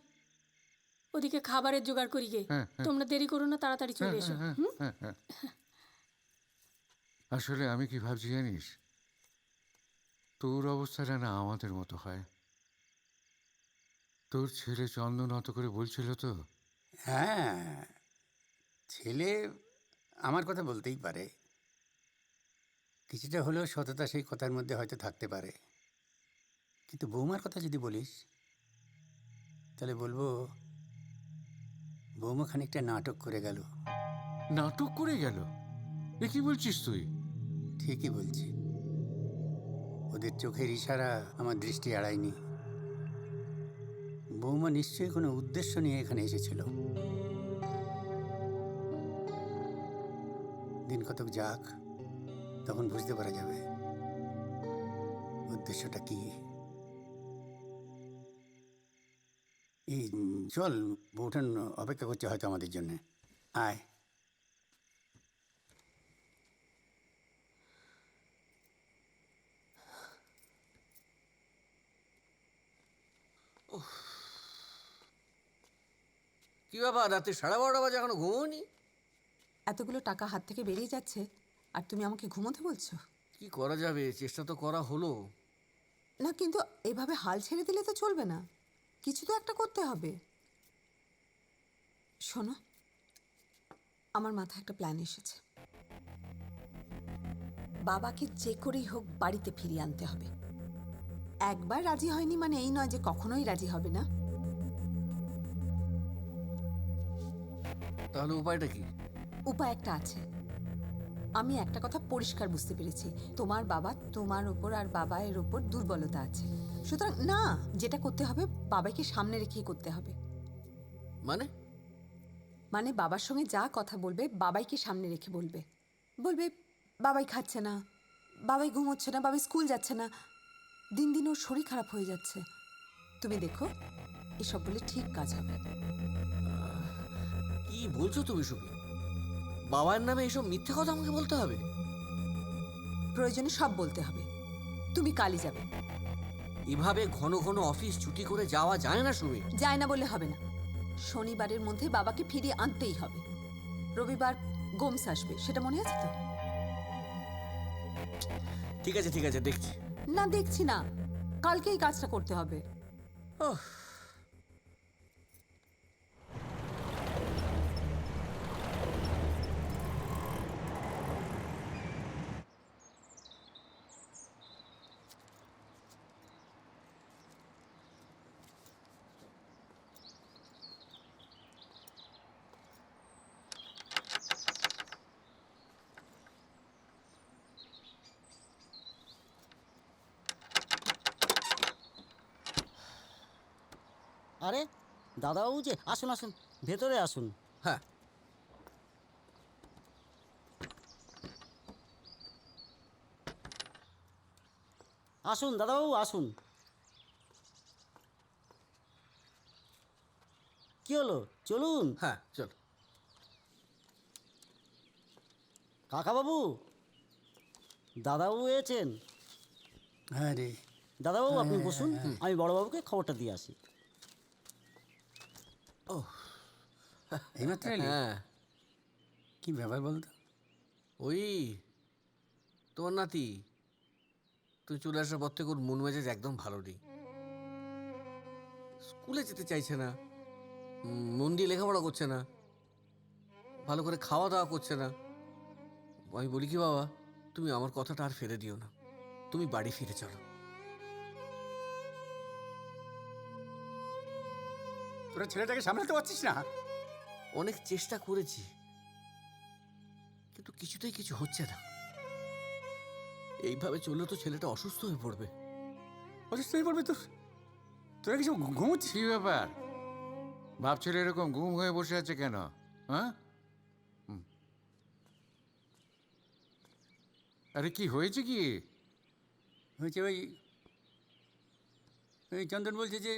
ওদিকে খাবারের জোগাড় করি গে। হ্যাঁ, হ্যাঁ। তোমরা দেরি করো না, তাড়াতাড়ি চলে এসো। হুম? হ্যাঁ। আসলে আমি কি ভাবছি জানিস, তোর অবস্থাটা না আমাদের মতো হয়। তোর ছেলে চন্দন অত করে বলছিল তো। হ্যাঁ, ছেলে আমার কথা বলতেই পারে, কিছুটা হলেও সততা সেই কথার মধ্যে হয়তো থাকতে পারে। কিন্তু বৌমার কথা যদি বলিস তাহলে বলবো বৌমা খানিকটা নাটক করে গেল। নাটক করে গেল? এ কি বলছিস তুই? ঠিকই বলছি। ওদের চোখের ইশারা আমার দৃষ্টি এড়ায়নি। বৌমা নিশ্চয়ই কোনো উদ্দেশ্য নিয়ে এখানে এসেছিল। দিন কতক যাক, তখন বুঝতে পারা যাবে উদ্দেশ্যটা কি। এই চল, বউঠান অপেক্ষা করছে হয়তো আমাদের জন্য। আয়। কি ব্যাপার, রাতে 12:30 বাজে এখনো ঘুমোনি? এতগুলো টাকা হাত থেকে বেরিয়ে যাচ্ছে আর তুমি আমাকে ঘুমোতে বলছো? কি করা যাবে, চেষ্টা তো করা হলো। না, কিন্তু এভাবে হাল ছেড়ে দিলে তো চলবে না, কিছু তো একটা করতে হবে। শোনো, আমার মাথায় একটা প্ল্যান এসেছে। বাবাকে যে করেই হোক বাড়িতে ফিরিয়ে আনতে হবে। একবার রাজি হয়নি মানে এই নয় যে কখনোই রাজি হবে না। তাহলে উপায়টা কি? উপায় একটা আছে। আমি একটা কথা পরিষ্কার বুঝতে পেরেছি, তোমার বাবা তোমার ওপর আর বাবাইয়ের ওপর দুর্বলতা আছে। সুতরাং না, যেটা করতে হবে বাবাইকে সামনে রেখেই করতে হবে। মানে বাবার সঙ্গে যা কথা বলবে বাবাইকে সামনে রেখে বলবে। বলবে বাবাই খাচ্ছে না, বাবাই ঘুমোচ্ছে না, বাবাই স্কুল যাচ্ছে না, দিন দিন ওর শরীর খারাপ হয়ে যাচ্ছে। তুমি দেখো এসব বলে ঠিক কাজ হবে। কি বলছো তুমি সুবি? বাবার নামে এসব মিথ্যে কথা আমাকে বলতে হবে? প্রয়োজনে সব বলতে হবে। তুমি কালই যাবে। এভাবে ঘন ঘন অফিস ছুটি করে যাওয়া যায় না সুমি। যায় না বললে হবে না, শনিবারের মধ্যে বাবাকে ফিরিয়ে আনতেই হবে। রবিবার গোমস আসবে, সেটা মনে আছে তো? ঠিক আছে দেখছি। না দেখছি না, কালকেই কাজটা করতে হবে। আরে দাদাবাবু যে, আসুন আসুন, ভেতরে আসুন। হ্যাঁ। আসুন দাদাবাবু আসুন। কি হলো, চলুন। হ্যাঁ চল। কাকাবাবু, দাদাবাবু এসেছেন। হ্যাঁ রে দাদাবাবু, আপনি বসুন, আমি বড়বাবুকে খবরটা দিয়ে আসি। এইমাত্র এলি? হ্যাঁ। কি ব্যাপার বলতো? ওই তোমার নাতি, তুই চলে আসার পর থেকে ওর মন মেজাজ একদম ভালো নেই। স্কুলে যেতে চাইছে না, মন দিয়ে লেখাপড়া করছে না, ভালো করে খাওয়া দাওয়া করছে না। আমি বলি কি বাবা, তুমি আমার কথাটা আর ফেলে দিও না, তুমি বাড়ি ফিরে চলো। তোরা ছেলেটাকে সামলাতে পারছিস না? অনেক চেষ্টা করেছি, কিন্তু কিছুতেই কিছু হচ্ছে না। এইভাবে চললে তো ছেলেটা অসুস্থ হয়ে পড়বে। অসুস্থ হয়ে পড়বে? তোরা কিছু ঘুমোচ্ছিস? কি ব্যাপার, ভাবছিল এরকম ঘুম হয়ে বসে আছে কেন? হ্যাঁ, আরে কি হয়েছে? কি হয়েছে? ওই চন্দন বলছে যে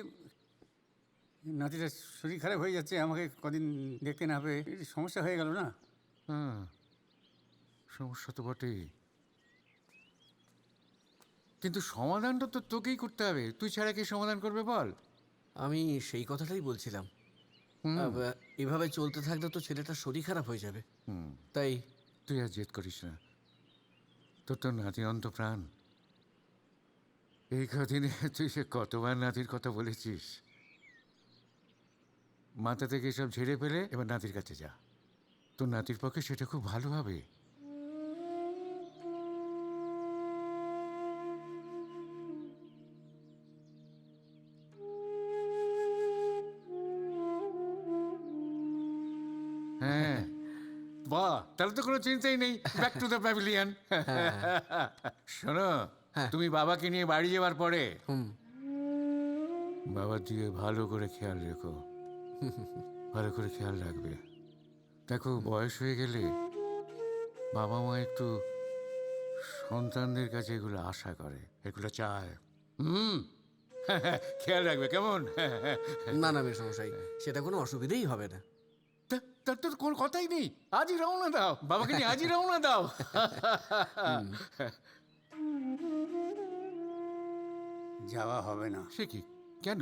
নাতিটা শরীর খারাপ হয়ে যাচ্ছে, আমাকে কদিন দেখতে না পেয়ে সমস্যা হয়ে গেল না। হ্যাঁ, সমস্যা তো বটেই। কিন্তু সমাধানটা তো তোকেই করতে হবে, তুই ছাড়া কে সমাধান করবে বল? আমি সেই কথাটাই বলছিলাম। এভাবে চলতে থাকলে তো ছেলেটার শরীর খারাপ হয়ে যাবে। তাই তুই আর জেদ করিস না, তোর তো নাতি অন্ত প্রাণ। এই কদিনে তুই সে কতবার নাতির কথা বলেছিস। মাথা থেকে এসব ঝেড়ে ফেলে এবার নাতির কাছে যা, তোর নাতির পক্ষে সেটা খুব ভালো হবে। হ্যাঁ, বাহ, তাহলে তো কোনো চিন্তাই নেই। Back to the pavilion. শোনো, তুমি বাবাকে নিয়ে বাড়ি যাওয়ার পরে বাবার দিকে ভালো করে খেয়াল রেখো, ভালো করে খেয়াল রাখবে। দেখো, বয়স হয়ে গেলে বাবা মা একটু সন্তানদের কাছে এগুলো আশা করে, এগুলো চায়। খেয়াল রাখবে, কেমন? না না মেসমশাই, সেটা কোনো অসুবিধেই হবে না। তার তো কোনো কথাই নেই, আজই রওনা দাও, বাবাকে নিয়ে আজই রওনা দাও। যাওয়া হবে না। সে কি, কেন?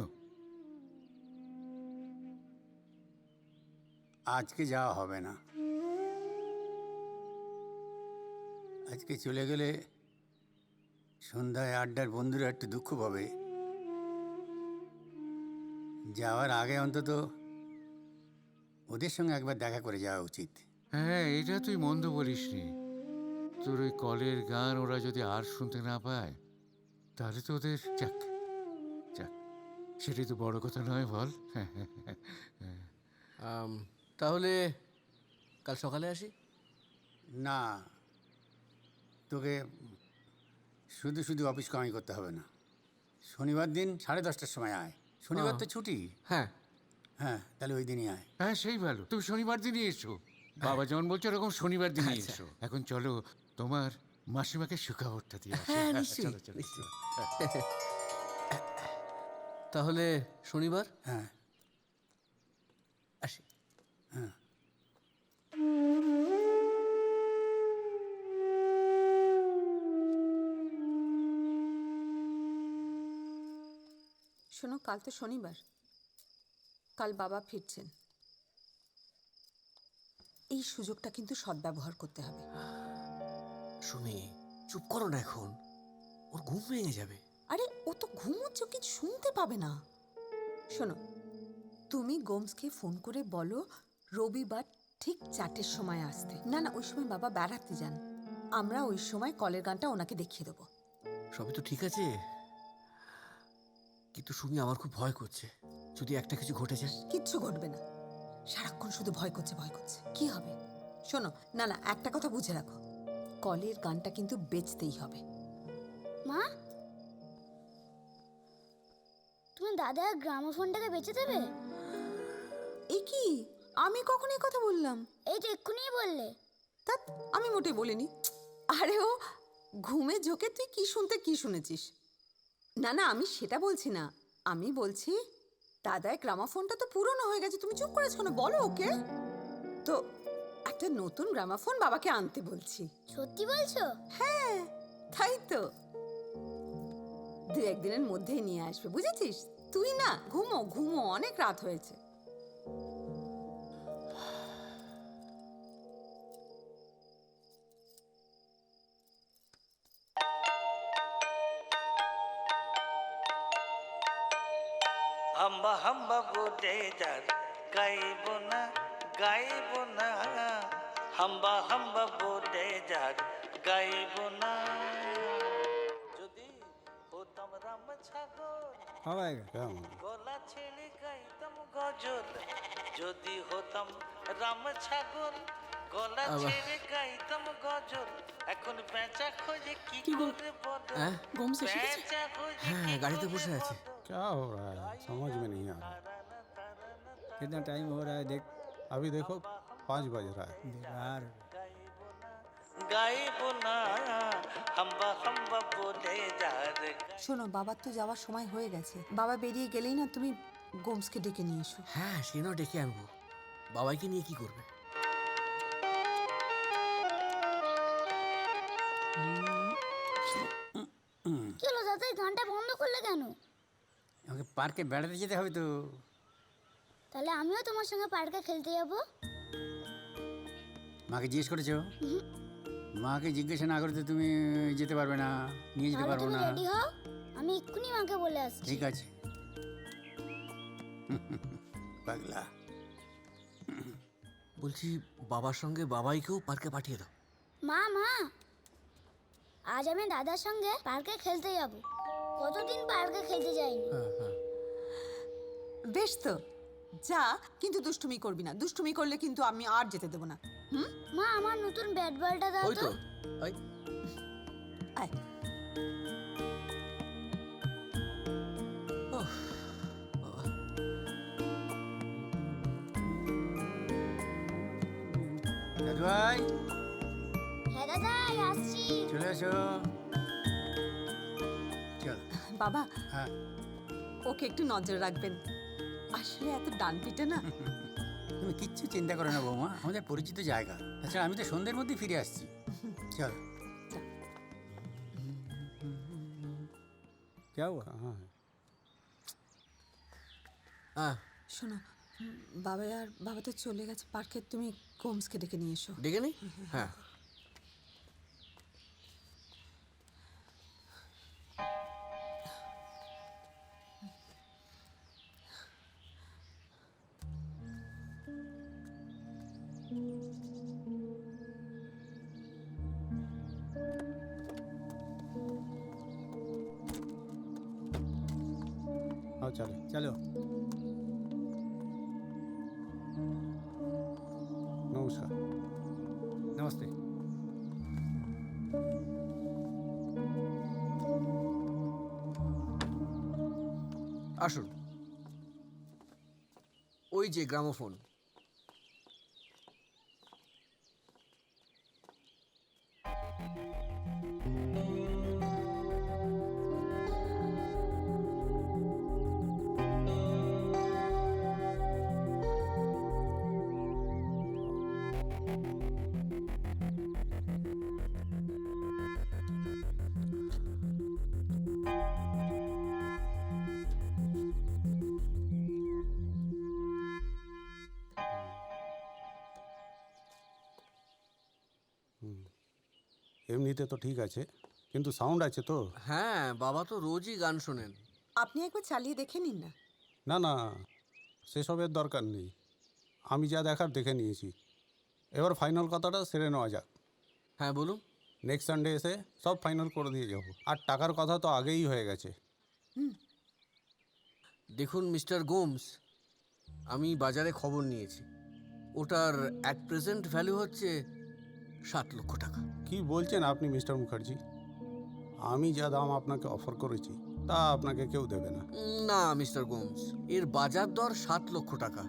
আজকে যাওয়া হবে না। আজকে চলে গেলে সন্ধ্যায় আড্ডার বন্ধুরা একটু দুঃখ পাবে। যাওয়ার আগে অন্তত ওদের সঙ্গে একবার দেখা করে যাওয়া উচিত। হ্যাঁ, এটা তুই মন্দ বলিসনি। তোর ওই কলের গান ওরা যদি আর শুনতে না পায়, তাহলে তো ওদের যাক যাক, সেটাই তো বড় কথা নয়, বল? তাহলে কাল সকালে আসি? না, তোকে শুধু শুধু অফিস কামাই করতে হবে না। শনিবার দিন 10:30টার সময় আয়। শনিবার তো ছুটি। হ্যাঁ হ্যাঁ, তাহলে ওই দিনই আয়। হ্যাঁ, সেই ভালো, তুমি শনিবার দিনই এসো। বাবা যেমন বলছো ওরকম শনিবার দিনই এসো। এখন চলো, তোমার মাসিমাকে সুখবরটা দিয়ে আসি। হ্যাঁ, নিশ্চয়ই, চলো চলো নিশ্চয়ই। তাহলে শনিবার? হ্যাঁ, আসি। হ্যাঁ। শোনো, কাল তো শনিবার, কাল বাবা ফিরছেন। এই সুযোগটা কিন্তু সদ্ব্যবহার করতে হবে। সুমি, চুপ করো না, এখন ওর ঘুম ভেঙে যাবে। আরে, ও তো ঘুমোচ্ছে, কিছু শুনতে পাবে না। শোনো, তুমি গোমসকে ফোন করে বলো রবিবার ঠিক 4টের সময় আসতে। না না, ওই সময় বাবা বেড়াতে যান। আমরা ওই সময় কলের গানটা ওনাকে দেখিয়ে দেবো। সবই তো ঠিক আছে, কিন্তু সুমি আমার খুব ভয় করছে। যদি একটা কিছু ঘটে যায়? কিচ্ছু ঘটবে না, সারাক্ষণ শুধু ভয় করছে ভয় করছে, কি হবে? শোনো, না না, একটা কথা বুঝে রাখো, কলের গানটা কিন্তু বেচতেই হবে। মা, তুমি দাদার গ্রামোফোনটাকে বেচে দেবে? এ কি, আমি কখন এই কথা বললাম? এই তো এক্ষুনি বললে। তা আমি মোটেই বলিনি। আরে ও ঘুমে ঝোঁকে তুই কি শুনতে কি শুনেছিস? না না, আমি সেটা বলছি না, আমি বলছি দাদার গ্রামাফোনটা তো পুরনো হয়ে গেছে। তুমি চুপ করেছো কেন, বলো ওকে। তো একটা নতুন গ্রামাফোন বাবাকে আনতে বলছি। সত্যি বলছো? হ্যাঁ, তাই তো। 2-1 দিনের মধ্যেই নিয়ে আসবে, বুঝেছিস? তুই না ঘুমো ঘুমো, অনেক রাত হয়েছে। হাম্বা হাম্বা বোটে যার গাইব না গাইব না, হাম্বা হাম্বা বোটে যার গাইব না। যদি হতাম রাম ছাগল গলা ছেড়ে গাইতাম গজল, যদি হতাম রাম ছাগল গলা ছেড়ে গাইতাম গজল। এখন বেচা খোঁজে কি করে বলো, বেচা খোঁজে হ্যাঁ, গাড়িতে বসে আছে। क्या हो रहा है समझ में नहीं आ रहा। कितना टाइम हो रहा है देख? अभी देखो 5 बज रहा है। यार গাইব না হাম্বা হাম্বা বলে যার। শোনো, বাবার তো যাওয়ার সময় হয়ে গেছে। বাবা বেরিয়ে গেলেই না তুমি গোমসকে ডেকে নিয়ে এসো। হ্যাঁ, সে না ডেকে আনবো। বাবাইকে নিয়ে কি করবে? কি হলো কেন? আমাকে পার্কে বেড়াতে যেতে হবে তো। তাহলে আমিও তোমার সঙ্গে পার্কে খেলতে যাব। মাকে জিজ্ঞেস করেছো? মাকে জিজ্ঞাসা না করতে তুমি যেতে পারবে না, নিয়ে যেতে তাহলে পারবো তুমি না। রেডি হও, আমি এক্ষুনি মাকে বলে আসছি। ঠিক আছে। পাগলা। বলছি বাবার সঙ্গে বাবাইকেও পার্কে পাঠিয়ে দাও। মা মা, আজ আমি দাদার সঙ্গে পার্কে খেলতে যাব। কতদিন পার্কে খেলতে যাইনি। বেশ তো, যা, কিন্তু দুষ্টুমি করবি না। দুষ্টুমি করলে কিন্তু আমি আর যেতে দেবো না। মা, আমার নতুন ব্যাট বলটা দাও ওই তো। তো আয়। আয়। দাদু ভাই, হ্যাঁ দাদা, আসছি। চলে এসো। চল বাবা, হ্যাঁ। ওকে একটু নজর রাখবেন, আসলে এত ডান পিটে না। তুমি কিচ্ছু চিন্তা করো না বৌমা, আমাদের পরিচিত জায়গা। তাছাড়া আমি তো সন্ধ্যের মধ্যেই ফিরে আসছি। চল। क्या हुआ? হ্যাঁ, শোনো, বাবা তো চলে গেছে পার্কে, তুমি গোমসকে ডেকে নিয়ে এসো। ডেকে নেই? হ্যাঁ। हाँ चलो चलो। नमस्कार। नमस्ते। আসুন। ওই যে গ্রামোফোন। এমনিতে তো ঠিক আছে, কিন্তু সাউন্ড আছে তো? হ্যাঁ, বাবা তো রোজই গান শোনেন। আপনি একবার চালিয়ে দেখে নিন না। না না, সেসবের দরকার নেই। আমি যা দেখার দেখে নিয়েছি। এবার ফাইনাল কথাটা সেরে নেওয়া যাক। হ্যাঁ বলুন। নেক্সট সানডে এসে সব ফাইনাল করে দিয়ে যাবো। আর টাকার কথা তো আগেই হয়ে গেছে। দেখুন মিস্টার গোমস, আমি বাজারে খবর নিয়েছি। ওটার অ্যাট প্রেজেন্ট ভ্যালু হচ্ছে 7 লক্ষ টাকা। কি বলছেন আপনি মিস্টার মুখার্জি? আমি যা দাম আপনাকে অফার করেছি তা আপনাকে কেউ দেবে না। না মিস্টার গোমস, এর বাজার দর 7 লক্ষ টাকা,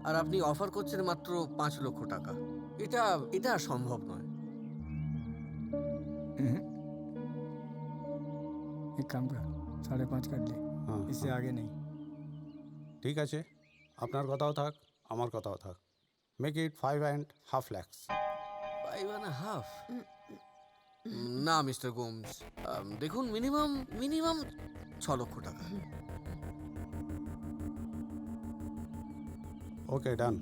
আর আপনি অফার করছেন মাত্র 5 লক্ষ টাকা। এটা সম্ভব নয়। एक काम कर, 5.5 कर ले। हाँ, इससे हाँ। आगे नहीं। ঠিক আছে, আপনার কথাও থাক, আমার কথাও থাক। Make it 5.5 lakhs। 5.5? না মিস্টার গোমস, দেখুন মিনিমাম 6 লক্ষ টাকা। ওকে, ডান।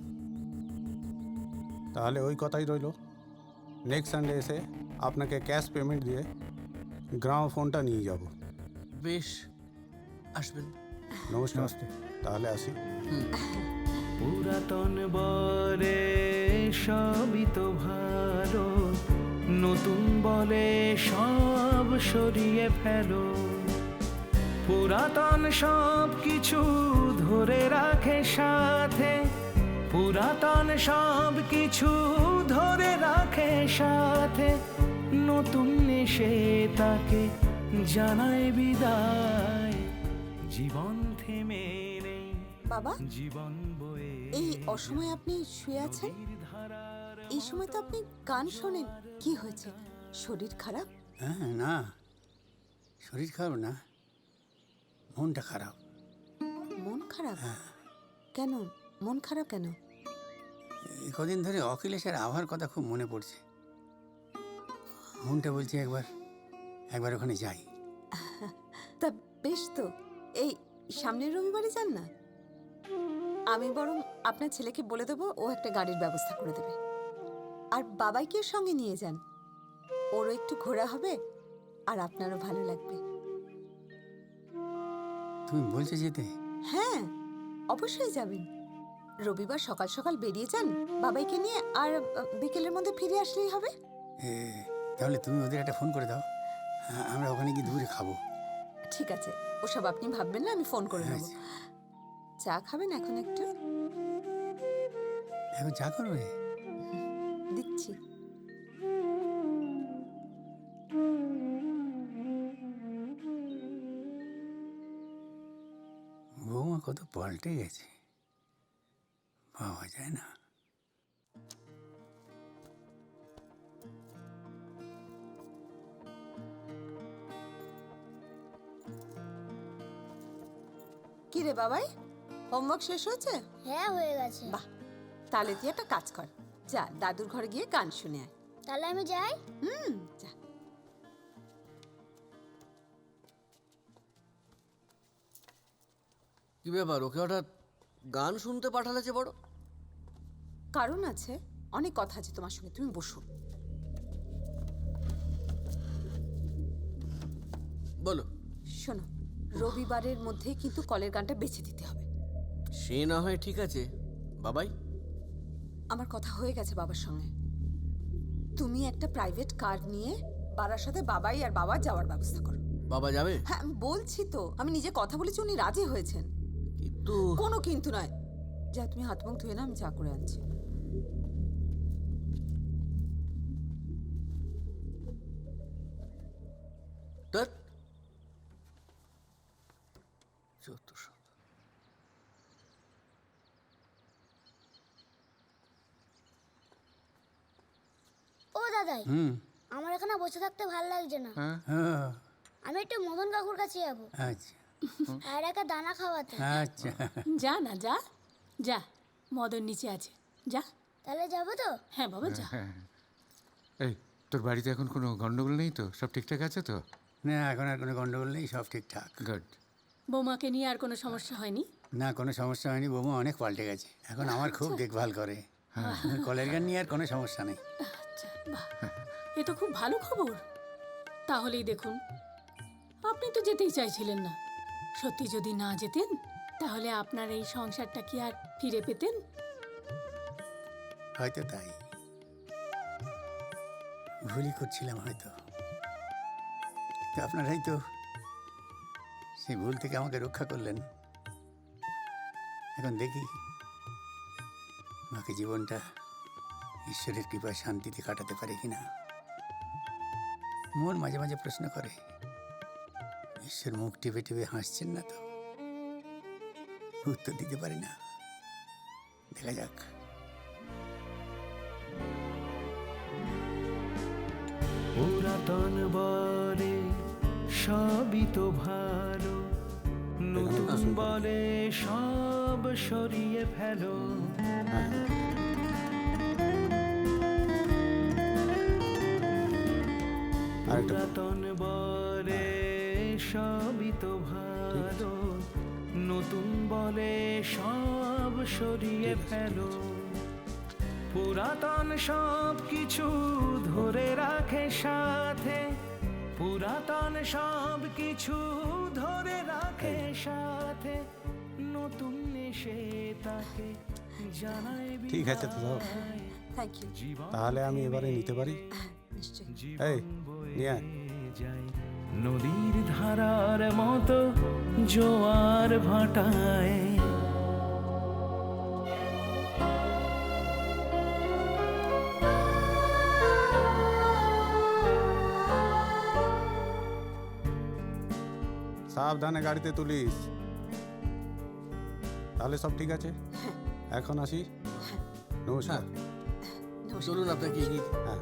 তাহলে ওই কথাই রইল। নেক্সট সানডে এসে আপনাকে ক্যাশ পেমেন্ট দিয়ে গ্রামোফোনটা নিয়ে যাব। বেশ, আসবেন। নমস্কার। তাহলে আসি। পুরাতন বলে সবই তো ভালো, নতুন বলে সব সরিয়ে ফেলো। পুরাতন সব কিছু ধরে রাখে সাথে, পুরাতন সব কিছু ধরে রাখে সাথে। নতুন এসে তাকে জানায় বিদায়, জীবন থেমে নেই। বাবা, জীবন বয়ে এই অসময়ে আপনি শুয়ে আছেন? এই সময় তো আপনি গান শোনেন। কি হয়েছে, শরীর খারাপ? হ্যাঁ, না শরীর খারাপ না, মনটা খারাপ। মন খারাপ? কেন মন খারাপ কেন? এই কদিন ধরে অখিলেশের আবহাওয়ার কথা খুব মনে পড়ছে। মনটা বলছে একবার ওখানে যাই। তা বেশ তো, এই সামনের রবিবারে যান না, আমি বরং আপনার ছেলেকে বলে দেবো, ও একটা গাড়ির ব্যবস্থা করে দেবে। আর বাবাইকেও সঙ্গে নিয়ে যান, ওরও একটু ঘোরা হবে আর আপনারও ভালো লাগবে। তুমি বলছো যেতে? হ্যাঁ, অবশ্যই যাবেন। রবিবার সকাল সকাল বেরিয়ে যান বাবাইকে নিয়ে, আর বিকেলের মধ্যে ফিরে আসলেই হবে। তাহলে তুমি ওদের একটা ফোন করে দাও, আমরা ওখানে গিয়ে দূরে খাবো। ঠিক আছে, ওসব আপনি ভাববেন না, আমি ফোন করে নেব। চা খাবেন এখন একটু? এখন চা করবে? দিচ্ছি। বৌমা কত পাল্টে গেছে, ভাবা যায় না। কি রে বাবাই, হোমওয়ার্ক শেষ হয়েছে? হ্যাঁ, হয়ে গেছে। বাহ, তাহলে তুই একটা কাজ কর, যা দাদুর ঘরে গিয়ে গান শুনে আয়। তাহলে আমি যাই? যা। কি ব্যাপার, ওকে হঠাৎ গান শুনতে পাঠালে যে বড়? কারণ আছে, অনেক কথা আছে তোমার সঙ্গে, তুমি বসো। বলো। শোনো, রবিবারের মধ্যে কিন্তু কলের গানটা বেছে দিতে হবে। সে না হয় ঠিক আছে, বাবাই? আমার কথা হয়ে গেছে বাবার সঙ্গে। তুমি একটা প্রাইভেট কার নিয়ে বারাসাতে বাবাই আর বাবা যাওয়ার ব্যবস্থা করো। বাবা যাবে? হ্যাঁ, আমি বলছি তো, আমি নিজে কথা বলেছি, উনি রাজি হয়েছেন। কিন্তু কোনো কিন্তু নয়, যা তুমি হাত মুখ ধুয়ে না, আমি চা করে আনছি। ও দাদাই, আমার এখানে বসে থাকতে ভালো লাগছে না। আমি একটু মদন কাকুর কাছে যাবো। আচ্ছা। আর একটা দানা খাওয়াতে। আচ্ছা। যা না, যা যা, মদন নিচে আছে, যা। তাহলে যাবো তো? হ্যাঁ বাবা, যা। এই, তোর বাড়িতে এখন কোনো গন্ডগোল নেই তো? সব ঠিকঠাক আছে তো? না, এখন আর কোনো গন্ডগোল নেই, সব ঠিকঠাক। গুড। বৌমাকে নিয়ে আর কোনো সমস্যা হয়নি? না, কোনো সমস্যা হয়নি, বৌমা অনেক পাল্টে গেছে, এখন আমার খুব দেখভাল করে। কলের গান নিয়ে আর কোনো সমস্যা নেই। আচ্ছা, বাহ, এ তো খুব ভালো খবর। তাহলেই দেখুন, আপনি তো যেতেই চাইছিলেন না। সত্যি যদি না যেতেন, তাহলে আপনার এই সংসারটা কি আর ফিরে পেতেন? হয়তো তাই, ভুলই করছিলাম হয়তো। তো আপনারাই তো সেই ভুল থেকে আমাকে রক্ষা করলেন। এখন দেখি বাকি জীবনটা ঈশ্বরের কৃপায় শান্তিতে কাটাতে পারে কিনা। মন মাঝে মাঝে প্রশ্ন করে, ঈশ্বর মুখ টিপে টিপে হাসছেন না তো? উত্তর দিতে পারি না, দেখা যাক। পুরাতন বলে সবই তো ভালো, নতুন বলে সব সরিয়ে ফেলো। পুরাতন বলে সবই তো ভালো, নতুন বলে সব সরিয়ে ফেলো। পুরাতন সব কিছু ধরে রাখে সাথে, পুরাতন সব কিছু ধরে রাখে সাথে, নতুন এসে তাকে জানায়। ঠিক আছে তো, থ্যাংক ইউ। তাহলে আমি এবারে নিতে পারি? এই নিয়ে আয়। নদীর ধারার মতো জোয়ার ভাটায়, সাবধানে গাড়িতে তুলিস। তাহলে সব ঠিক আছে, এখন আসি। নমস্কার। চলুন আপনাকে এগিয়ে। হ্যাঁ।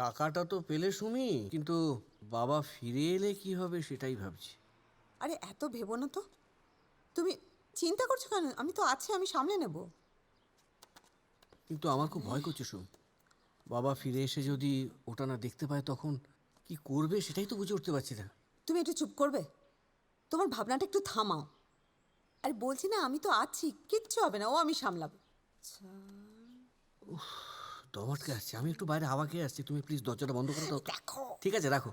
টাকাটা তো পেলে সুমি, কিন্তু বাবা ফিরে এলে কি হবে সেটাই ভাবছি। আরে এত ভেবো না তো, তুমি চিন্তা করছো কেন? আমি তো আছি, আমি সামলে নেব। কিন্তু আমার খুব ভয় করছে সুমি, বাবা ফিরে এসে যদি ওটা না দেখতে পায় তখন কি করবে সেটাই তো বুঝে উঠতে পারছি না। তুমি একটু চুপ করবে? তোমার ভাবনাটা একটু থামাও। আরে বলছি না আমি তো আছি, কিচ্ছু হবে না, ও আমি সামলাবো। দমাটকে আসছে, আমি একটু বাইরে হাওয়া খেয়ে আসছি, তুমি প্লিজ দরজাটা বন্ধ করো তো। দেখো ঠিক আছে, রাখো।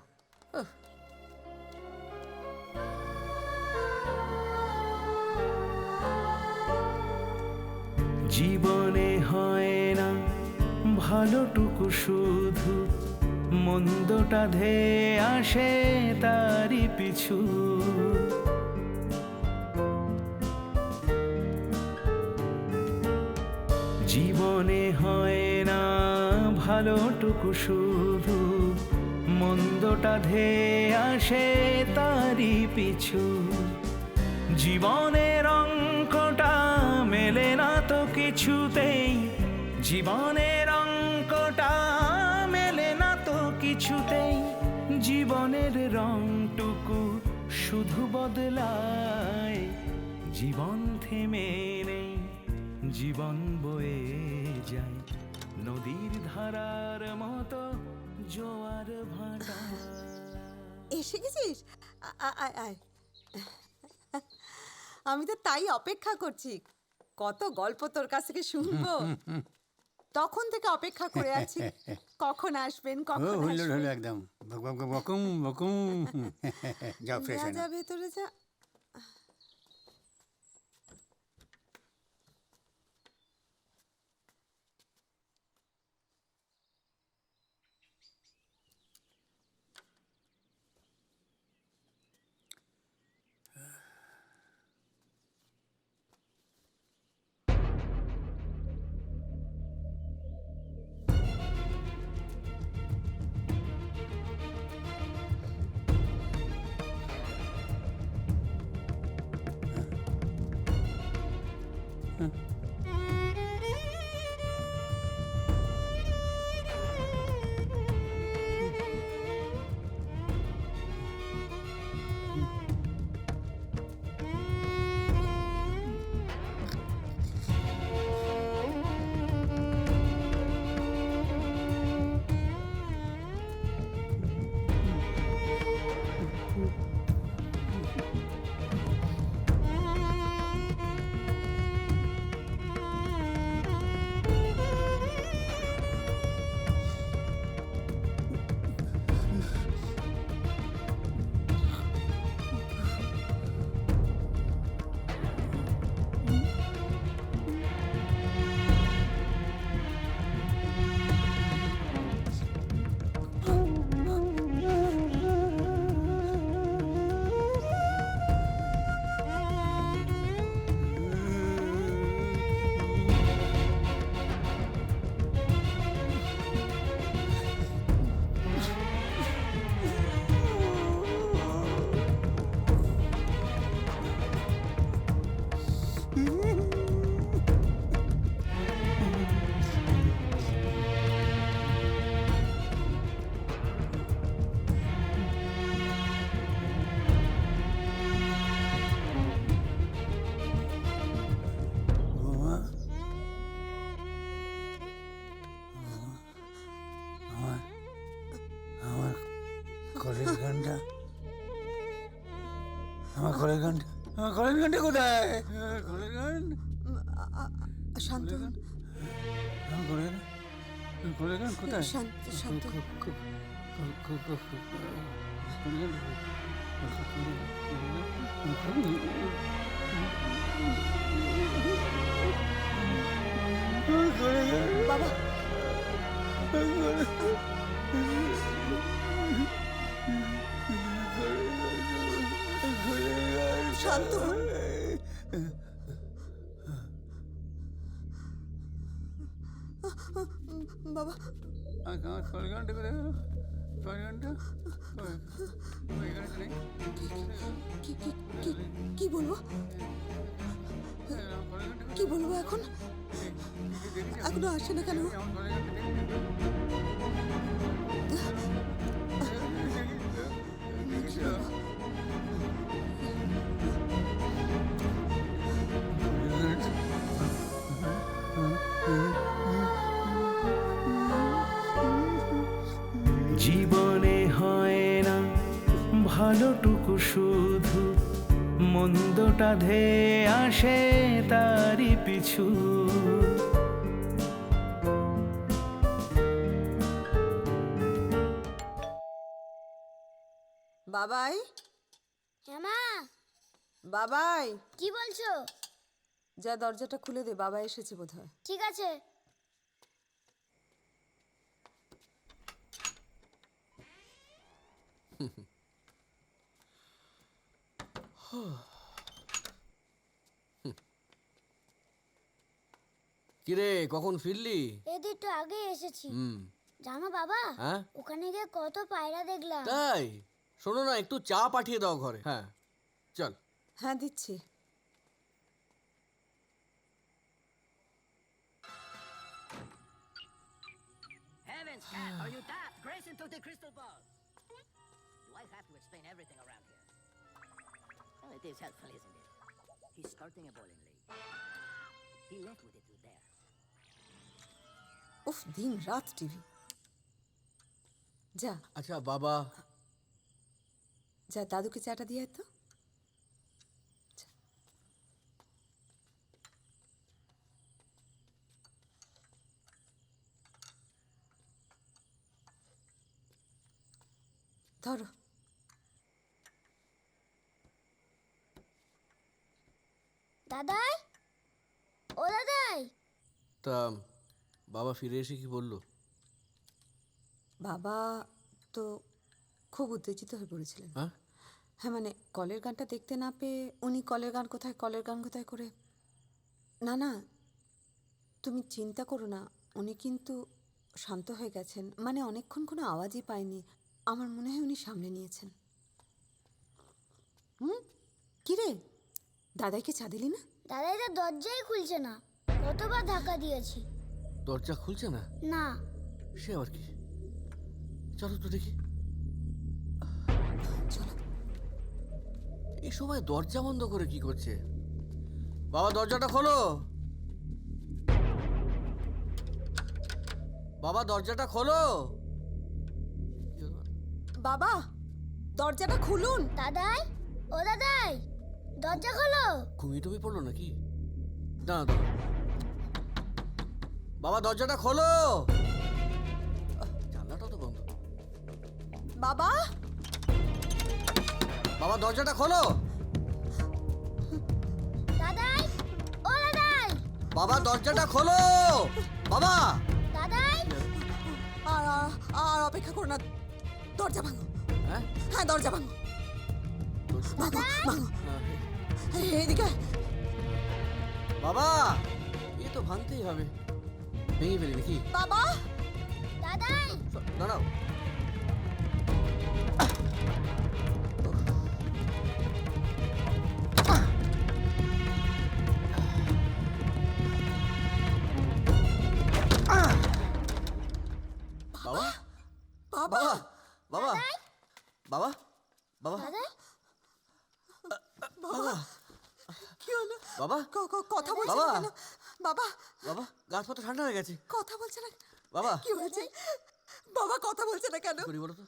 জীবনে হয় না ভালোটুকু, শুধু মন্দটা ধেয়ে আসে তারই পিছু। জীবনে হয় না ভালোটুকু, শুধু মন্দটা ধেয়ে আসে তারই পিছু। জীবনের অঙ্কটা মেলে না তো কিছুতেই, জীবনের অঙ্কটা মেলে না তো কিছুতেই। জীবনের রংটুকু শুধু বদলায়, জীবন থেমে নেই, জীবন বয়ে যায় নদীর ধারার মতো জোয়ার ভাটা। এসে গেছিস? আয় আয়। আমি তো তাই অপেক্ষা করছি, কত গল্প তোর কাছ থেকে শুনবো। তখন থেকে অপেক্ষা করে আছি, কখন আসবেন কখন হলো আসবেন। একদম বকুম বকুম। যাও ফ্রেশ যা ভেতরে যা। কলের গানটা, আমার কলের গানটা, আমার কলের গানটা কোথায়? কলের গান শান্ত, আমার কলের গান কোথায়? শান্ত শান্ত। বাবা শান্ত। বাবা আমার কলের গানটা কোথায়? কলের গানটা কি বলবো এখন? এখনো আসে না কেন? জীবনে হয় না ভালোটুকু, শুধু মন্দটা ধেয়ে আসে তারই পিছু। বাবাই, হ্যাঁ মা। বাবাই, কি বলছো? যা দরজাটা খুলে দে, বাবা এসেছে বোধহয়। ঠিক আছে। কিরে কখন ফিরলি? এই তো একটু আগে এসেছি। হুম। জানো বাবা, হ্যাঁ ওখানে গিয়ে কত পায়রা দেখলাম। তাই? শোনো না, একটু চা পাঠিয়ে দাও ঘরে। হ্যাঁ চল। হ্যাঁ দিচ্ছি। Heavens, Cat, are you daft? Grace into the crystal ball. Do I have to explain everything around here? Well, it is helpful, isn't it? He's skirting a bowling lane. He left with it to there. উফ, দিন রাত TV. যা আচ্ছা বাবা, যা দাদুকে চাটা দিয়ে আয় তো। ধরো। দাদাই, ও দাদাই। তা বাবা ফিরে এসে কি বললো? বাবা তো খুব উত্তেজিত হয়ে পড়েছিলেন। হ্যাঁ হ্যাঁ, মানে কলের গানটা দেখতে না পেয়ে উনি কলের গান কোথায়, কলের গান কোথায় করে। না না, তুমি চিন্তা করো না, উনি কিন্তু শান্ত হয়ে গেছেন। মানে অনেকক্ষণ কোনো আওয়াজই পায়নি। আমার মনে হয় উনি সামনে নিয়েছেন। কিরে, দাদাইকে চা দিলি না? দাদাই তো দরজাই খুলছে না, কতবার ধাক্কা দিয়েছি। দরজা খুলছে না? না। সে আবার কি? চলো তো দেখি। চলো। এই সময় দরজা বন্ধ করে কি করছে? বাবা দরজাটা খোলো। বাবা দরজাটা খোলো। বাবা দরজাটা খুলুন। দাদাই, ও দাদাই, দরজা খোলো। ঘুমিয়ে টুমিয়ে পড়লো নাকি? না বাবা দরজাটা খোলো। জানলাটা তো বন্ধ। বাবা, বাবা দরজাটা খোলো। দাদাই, ও দাদাই, বাবা দরজাটা খোলো। বাবা। দাদাই। আর আর অপেক্ষা করো না, দরজা ভাঙো। হ্যাঁ হ্যাঁ, দরজা ভাঙো, ভাঙো ভাঙো। এইদিকে বাবা, এ তো ভাঙতেই হবে। ভেঙে ফেলি নাকি? বাবা। দাদাই, দাঁড়াও। বাবা বাবা বাবা বাবা বাবা বাবা, কি হলো? বাবা কথা বলছে না কেন? বাবা, বাবা গাছপাতা ঠান্ডা হয়ে গেছে। কথা বলছে না বাবা, কি হয়েছে? বাবা কথা বলছে না কেন? করি বলো তো?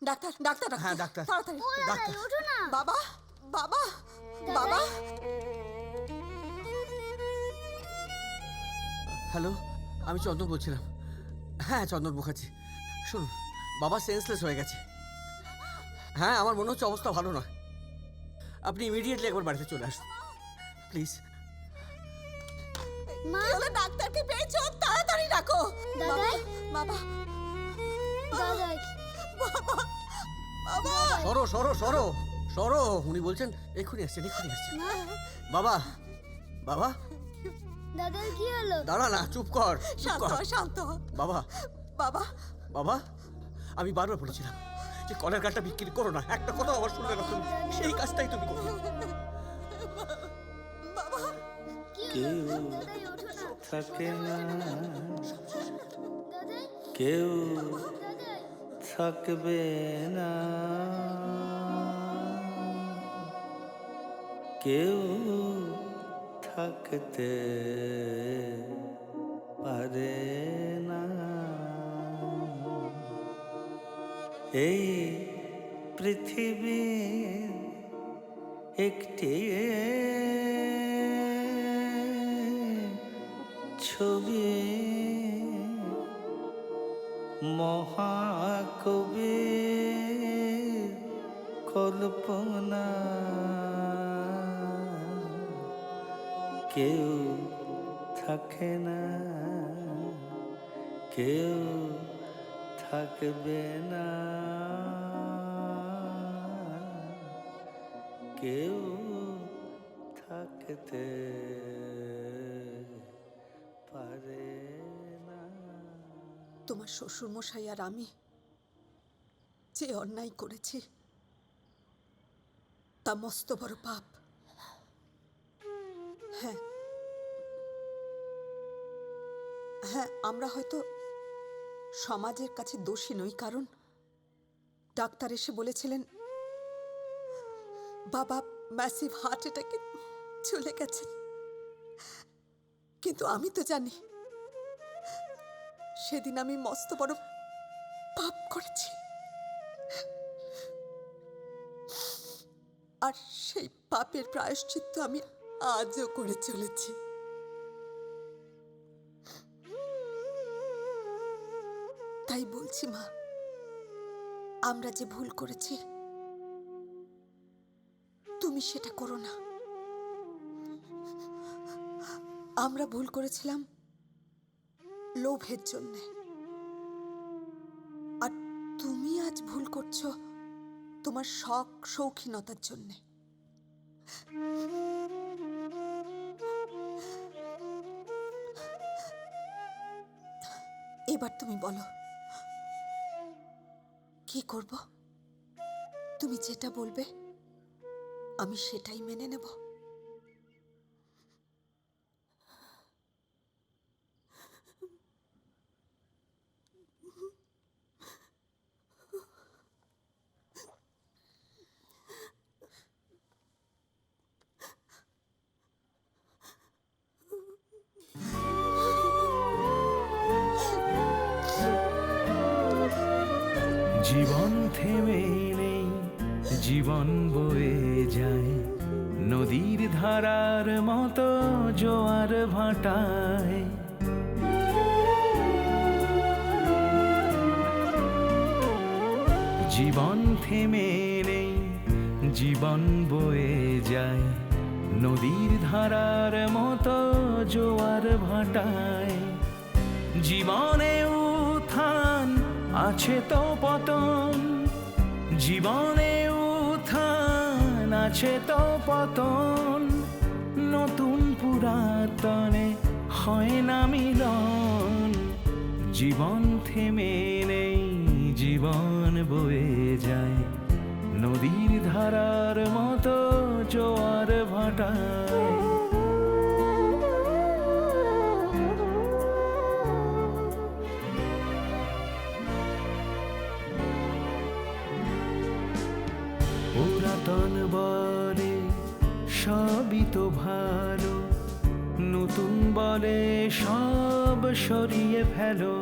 ডাক্তার, ডাক্তার, হ্যাঁ ডাক্তার, তাড়াতাড়ি ডাক্তার। ওঠো না। বাবা, বাবা, বাবা। হ্যালো, আমি চন্দন বলছিলাম। হ্যাঁ চন্দন মুখার্জি। শুনুন, বাবা সেন্সলেস হয়ে গেছে। হ্যাঁ আমার মনে হচ্ছে অবস্থা ভালো নয়। আপনি ইমিডিয়েটলি একবার বাড়িতে চলে আসুন প্লিজ। মা, হলো ডাক্তারকে পেয়েছো? তাড়াতাড়ি ডাকো। দাদাই, বাবা, দাদাই, বাবা, বাবা। সরো সরো সরো সরো, উনি বলছেন এক্ষুনি আসছেন, এক্ষুনি আসছেন। বাবা বাবা। দাদাই কি হলো? দাঁড়া না, চুপ কর, চুপ শান্ত কর। হ, শান্ত হ। বাবা বাবা, বাবা, আমি বারবার বলেছিলাম যে কলের গানটা বিক্রি করো না। একটা কথা আবার শুনলে না তুমি, সেই কাজটাই তুমি করো। কি হলো? দাদাই ওঠো না। থাকে না, কেউ থাকবে না, কেউ থাকতে পারে না। এই পৃথিবীর একটি ছবি মহাকবির কল্পনা, কেউ থাকে না, কেউ থাকবে না, কেউ থাকতে পারে না। তোমার শ্বশুরমশাই আর আমি যে অন্যায় করেছি তা মস্ত বড় পাপ। হ্যাঁ হ্যাঁ, আমরা হয়তো সমাজের কাছে দোষী নই, কারণ ডাক্তার এসে বলেছিলেন বাবা ম্যাসিভ হার্ট অ্যাটাকে চলে গেছেন। কিন্তু আমি তো জানি সেদিন আমি মস্ত বড় পাপ করেছি, আর সেই পাপের প্রায়শ্চিত্ত আমি আজও করে চলেছি। তাই বলছি মা, আমরা যে ভুল করেছি তুমি সেটা করো না। আমরা ভুল করেছিলাম লোভের জন্যে, আর তুমি আজ ভুল করছো তোমার শখ শৌখিনতার জন্যে। এবার তুমি বলো কি করব? তুমি যেটা বলবে আমি সেটাই মেনে নেব। জীবন থেমে নেই, জীবন বয়ে যায় নদীর ধারার মতো জোয়ার ভাটায়। জীবন থেমে নেই, জীবন বয়ে যায় নদীর ধারার মতো জোয়ার ভাটায়। জীবনে উত্থান আছে তো পতন, জীবনে উত্থান আছে তো পতন, নতুন পুরাতনে হয় না মিলন। জীবন থেমে নেই, জীবন বয়ে যায় নদীর ধারার মতো জোয়ার ভাটায়। পুরাতন বলে সবই তো ভালো, নতুন বলে সব সরিয়ে ফেলো।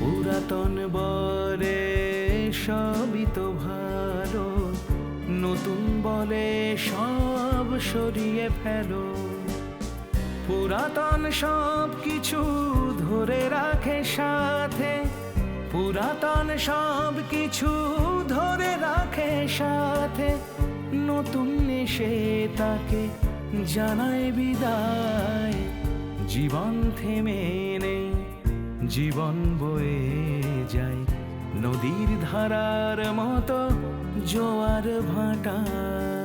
পুরাতন বলে সবই তো ভালো, নতুন বলে সব সরিয়ে ফেলো। পুরাতন সব কিছু ধরে রাখে সাথে, পুরাতন সব কিছু ধরে রাখে সাথে, নতুন এসে তাকে জানায় বিদায়। জীবন থেমে নেই, জীবন বয়ে যায় নদীর ধারার মতো জোয়ার ভাটায়।